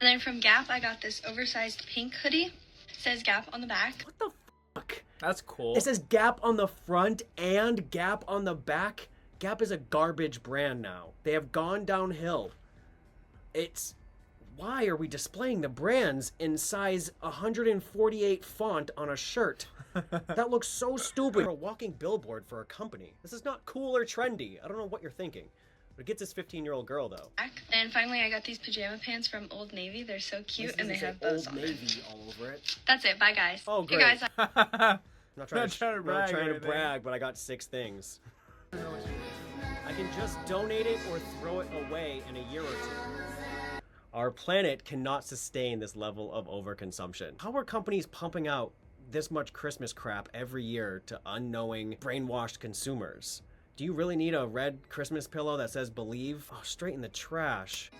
[SPEAKER 7] And then from Gap, I got this oversized pink hoodie. It says Gap on the back.
[SPEAKER 1] What the fuck?
[SPEAKER 4] That's cool.
[SPEAKER 1] It says Gap on the front and Gap on the back. Gap is a garbage brand now. They have gone downhill. Why are we displaying the brands in size 148 font on a shirt? That looks so stupid. A walking billboard for a company. This is not cool or trendy. I don't know what you're thinking. But it gets this 15-year-old girl, though.
[SPEAKER 7] And finally, I got these pajama pants from Old Navy. They're so cute, and they have bows on
[SPEAKER 1] Old Navy all over it.
[SPEAKER 7] That's it. Bye, guys.
[SPEAKER 1] Oh, great.
[SPEAKER 7] Hey, guys.
[SPEAKER 1] I'm not trying to brag, but I got 6 things. I can just donate it or throw it away in a year or 2. Our planet cannot sustain this level of overconsumption. How are companies pumping out this much Christmas crap every year to unknowing, brainwashed consumers? Do you really need a red Christmas pillow that says believe? Oh, straight in the trash.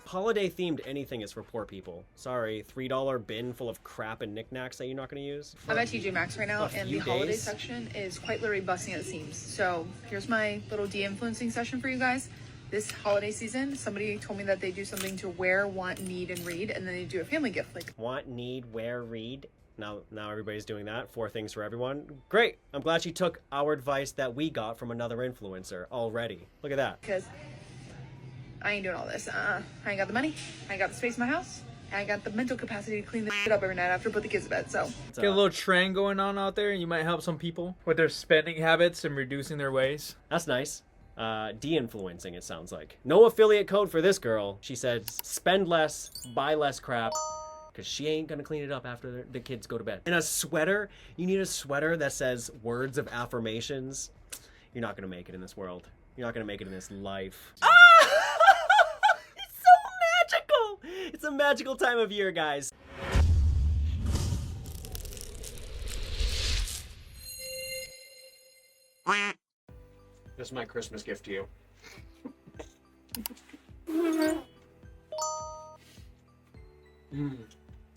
[SPEAKER 1] Holiday themed anything is for poor people. Sorry, $3 bin full of crap and knickknacks that you're not gonna use.
[SPEAKER 14] I'm at TJ Maxx right now, and the holiday section is quite literally busting at the seams. So here's my little de-influencing session for you guys. This holiday season, somebody told me that they do something to wear, want, need, and read, and then they do a family gift. Like
[SPEAKER 1] want, need, wear, read. Now everybody's doing that. 4 things for everyone. Great. I'm glad she took our advice that we got from another influencer already. Look at that.
[SPEAKER 14] Because I ain't doing all this. I ain't got the money. I ain't got the space in my house. And I got the mental capacity to clean this shit up every night after I put the kids to bed. So
[SPEAKER 4] get a little trend going on out there, and you might help some people with their spending habits and reducing their ways.
[SPEAKER 1] That's nice. De-influencing, it sounds like. No affiliate code for this girl. She said spend less, buy less crap, because she ain't gonna clean it up after the kids go to bed. And a sweater, you need a sweater that says words of affirmations. You're not gonna make it in this world. You're not gonna make it in this life. Ah! It's so magical! It's a magical time of year, guys. This is my Christmas gift to you.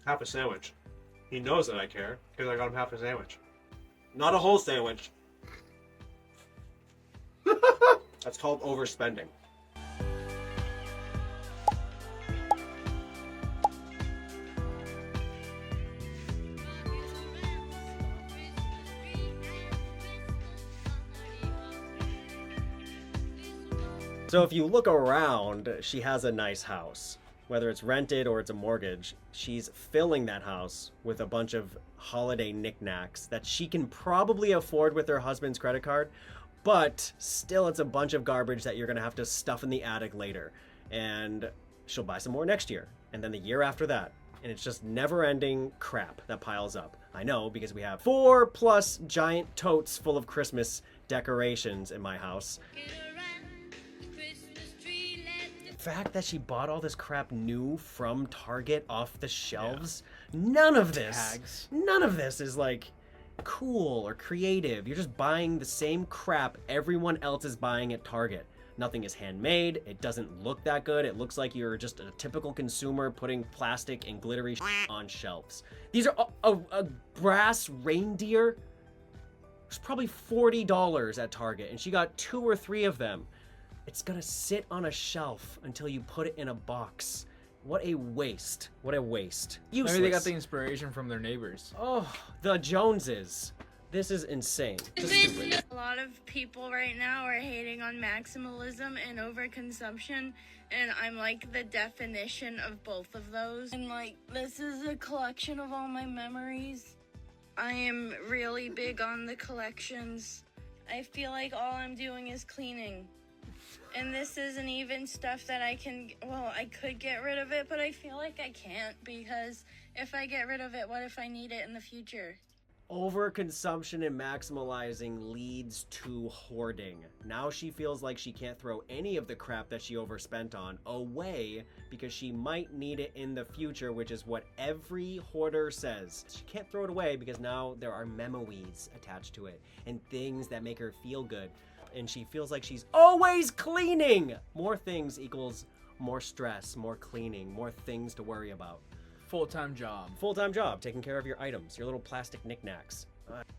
[SPEAKER 1] Half a sandwich. He knows that I care, because I got him half a sandwich. Not a whole sandwich. That's called overspending. So if you look around, she has a nice house. Whether it's rented or it's a mortgage, she's filling that house with a bunch of holiday knickknacks that she can probably afford with her husband's credit card, but still it's a bunch of garbage that you're gonna have to stuff in the attic later. And she'll buy some more next year, and then the year after that. And it's just never-ending crap that piles up. I know, because we have 4+ giant totes full of Christmas decorations in my house. The fact that she bought all this crap new from Target off the shelves, none of this is like cool or creative. You're just buying the same crap everyone else is buying at Target. Nothing is handmade. It doesn't look that good. It looks like you're just a typical consumer putting plastic and glittery on shelves. These are a brass reindeer. It's probably $40 at Target, and she got 2 or 3 of them. It's gonna sit on a shelf until you put it in a box. What a waste. What a waste. Useless.
[SPEAKER 4] Maybe they got the inspiration from their neighbors.
[SPEAKER 1] Oh, the Joneses. This is insane. Just stupid.
[SPEAKER 20] A lot of people right now are hating on maximalism and overconsumption, and I'm like the definition of both of those. And like, this is a collection of all my memories. I am really big on the collections. I feel like all I'm doing is cleaning. And this isn't even stuff that I could get rid of it, but I feel like I can't, because if I get rid of it, what if I need it in the future?
[SPEAKER 1] Overconsumption and maximalizing leads to hoarding. Now she feels like she can't throw any of the crap that she overspent on away because she might need it in the future, which is what every hoarder says. She can't throw it away because now there are memories attached to it and things that make her feel good. And she feels like she's always cleaning. More things equals more stress, more cleaning, more things to worry about.
[SPEAKER 4] Full-time job.
[SPEAKER 1] Full-time job, taking care of your items, your little plastic knickknacks.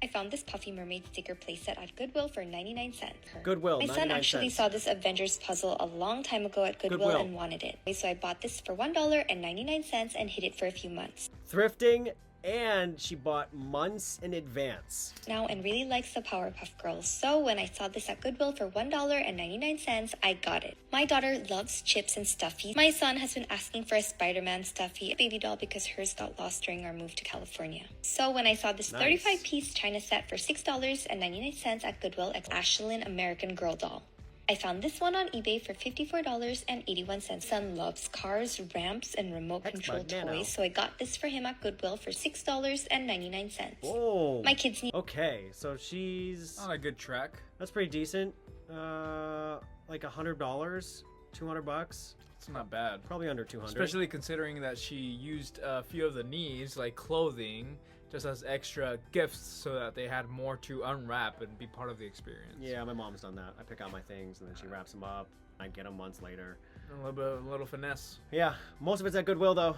[SPEAKER 21] I found this Puffy Mermaid sticker playset at Goodwill for 99 cents.
[SPEAKER 1] Goodwill,
[SPEAKER 21] My
[SPEAKER 1] 99
[SPEAKER 21] son actually
[SPEAKER 1] cents.
[SPEAKER 21] saw this Avengers puzzle a long time ago at Goodwill and wanted it. So I bought this for $1.99 and hid it for a few months.
[SPEAKER 1] Thrifting, and she bought months in advance.
[SPEAKER 21] Now and really likes the Powerpuff Girls, so when I saw this at Goodwill for $1.99, I got it. My daughter loves chips and stuffy. My son has been asking for a Spider-Man stuffy baby doll because hers got lost during our move to California. So when I saw this 35-piece China set for $6.99 at Goodwill, Ashlyn American Girl doll. I found this one on eBay for $54.81. Son loves cars, ramps, and remote control toys, so I got this for him at Goodwill for $6.99.
[SPEAKER 1] Oh.
[SPEAKER 21] My kids need...
[SPEAKER 1] Okay, so she's...
[SPEAKER 4] On a good track.
[SPEAKER 1] That's pretty decent. Like $100, $200.
[SPEAKER 4] It's not bad.
[SPEAKER 1] Probably under 200.
[SPEAKER 4] Especially considering that she used a few of the needs, like clothing, just as extra gifts so that they had more to unwrap and be part of the experience.
[SPEAKER 1] Yeah, my mom's done that. I pick out my things and then she wraps them up. I get them months later.
[SPEAKER 4] A little finesse.
[SPEAKER 1] Yeah, most of it's at Goodwill though.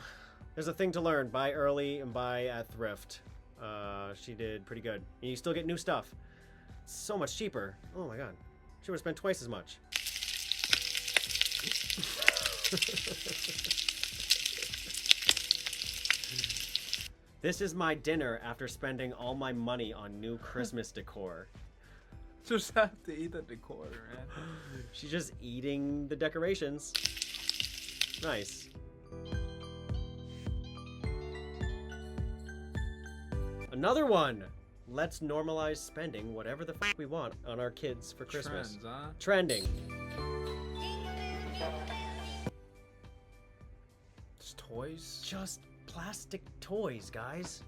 [SPEAKER 1] There's a thing to learn. Buy early and buy at thrift. She did pretty good. And you still get new stuff. It's so much cheaper. Oh my god. She would have spent twice as much. This is my dinner after spending all my money on new Christmas decor.
[SPEAKER 4] Just have to eat the decor, man.
[SPEAKER 1] She's just eating the decorations. Nice. Another one. Let's normalize spending whatever the f we want on our kids for Christmas.
[SPEAKER 4] Trends, huh?
[SPEAKER 1] Trending.
[SPEAKER 4] Just toys?
[SPEAKER 1] Just plastic toys, guys.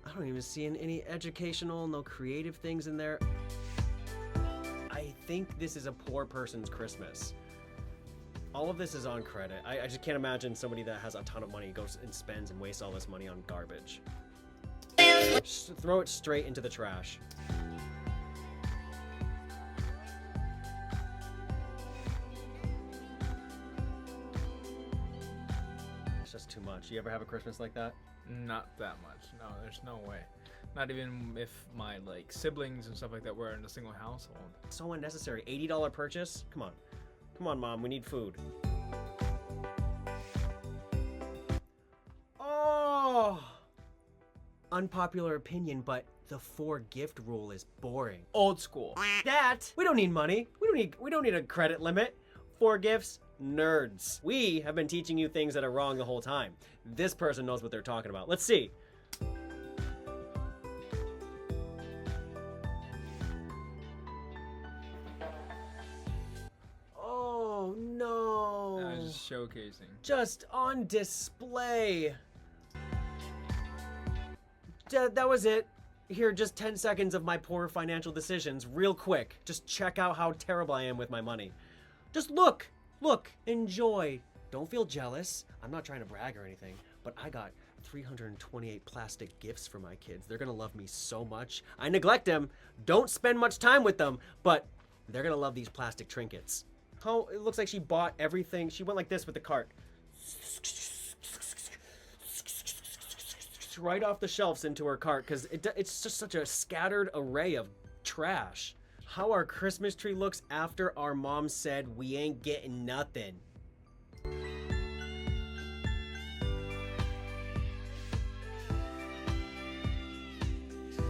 [SPEAKER 1] I don't even see any educational, no creative things in there. I think this is a poor person's Christmas. All of this is on credit. I just can't imagine somebody that has a ton of money goes and spends and wastes all this money on garbage. Just throw it straight into the trash. It's just too much. You ever have a Christmas like that?
[SPEAKER 4] Not that much. No, there's no way. Not even if my like siblings and stuff like that were in a single household.
[SPEAKER 1] So unnecessary. $80 purchase? Come on. Come on, Mom. We need food. Oh! Unpopular opinion, but the 4 gift rule is boring.
[SPEAKER 4] Old school.
[SPEAKER 1] That we don't need money. We don't need a credit limit. 4 gifts, nerds. We have been teaching you things that are wrong the whole time. This person knows what they're talking about. Let's see. Oh no.
[SPEAKER 4] I was just showcasing.
[SPEAKER 1] Just on display. That was it. Here, just 10 seconds of my poor financial decisions, real quick. Just check out how terrible I am with my money. Just look, enjoy. Don't feel jealous. I'm not trying to brag or anything, but I got 328 plastic gifts for my kids. They're gonna love me so much. I neglect them, don't spend much time with them, but They're gonna love these plastic trinkets. Oh, it looks like she bought everything. She went like this with the cart. Right off the shelves into her cart because it's just such a scattered array of trash. How our Christmas tree looks after our mom said we ain't getting nothing.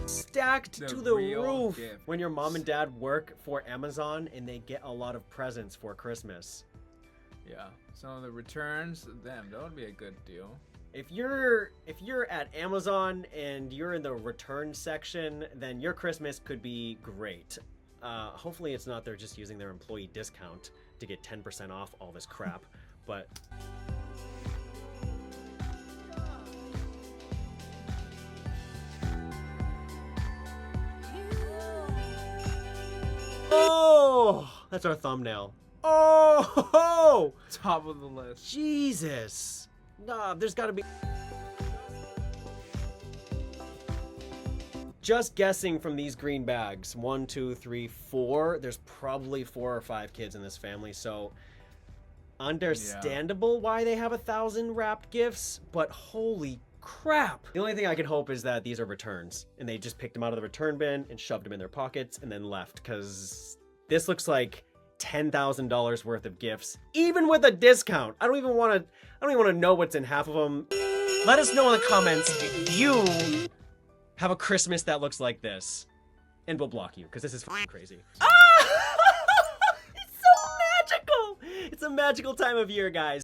[SPEAKER 1] Stacked to the roof.
[SPEAKER 4] Gift.
[SPEAKER 1] When your mom and dad work for Amazon and they get a lot of presents for Christmas.
[SPEAKER 4] Yeah, some of the returns, damn, that would be a good deal.
[SPEAKER 1] If you're at Amazon and you're in the return section, then your Christmas could be great. Hopefully it's not they're just using their employee discount to get 10% off all this crap, but... Oh, that's our thumbnail. Oh,
[SPEAKER 4] top of the list.
[SPEAKER 1] Jesus. Nah, there's gotta be... Just guessing from these green bags, 1, 2, 3, 4. There's probably 4 or 5 kids in this family, so understandable why they have 1,000 wrapped gifts, but holy crap. The only thing I can hope is that these are returns, and they just picked them out of the return bin and shoved them in their pockets and then left, because this looks like $10,000 worth of gifts, even with a discount. I don't even want to know what's in half of them. Let us know in the comments if you have a Christmas that looks like this, and we'll block you because this is f***ing crazy. Ah! It's so magical. It's a magical time of year, guys.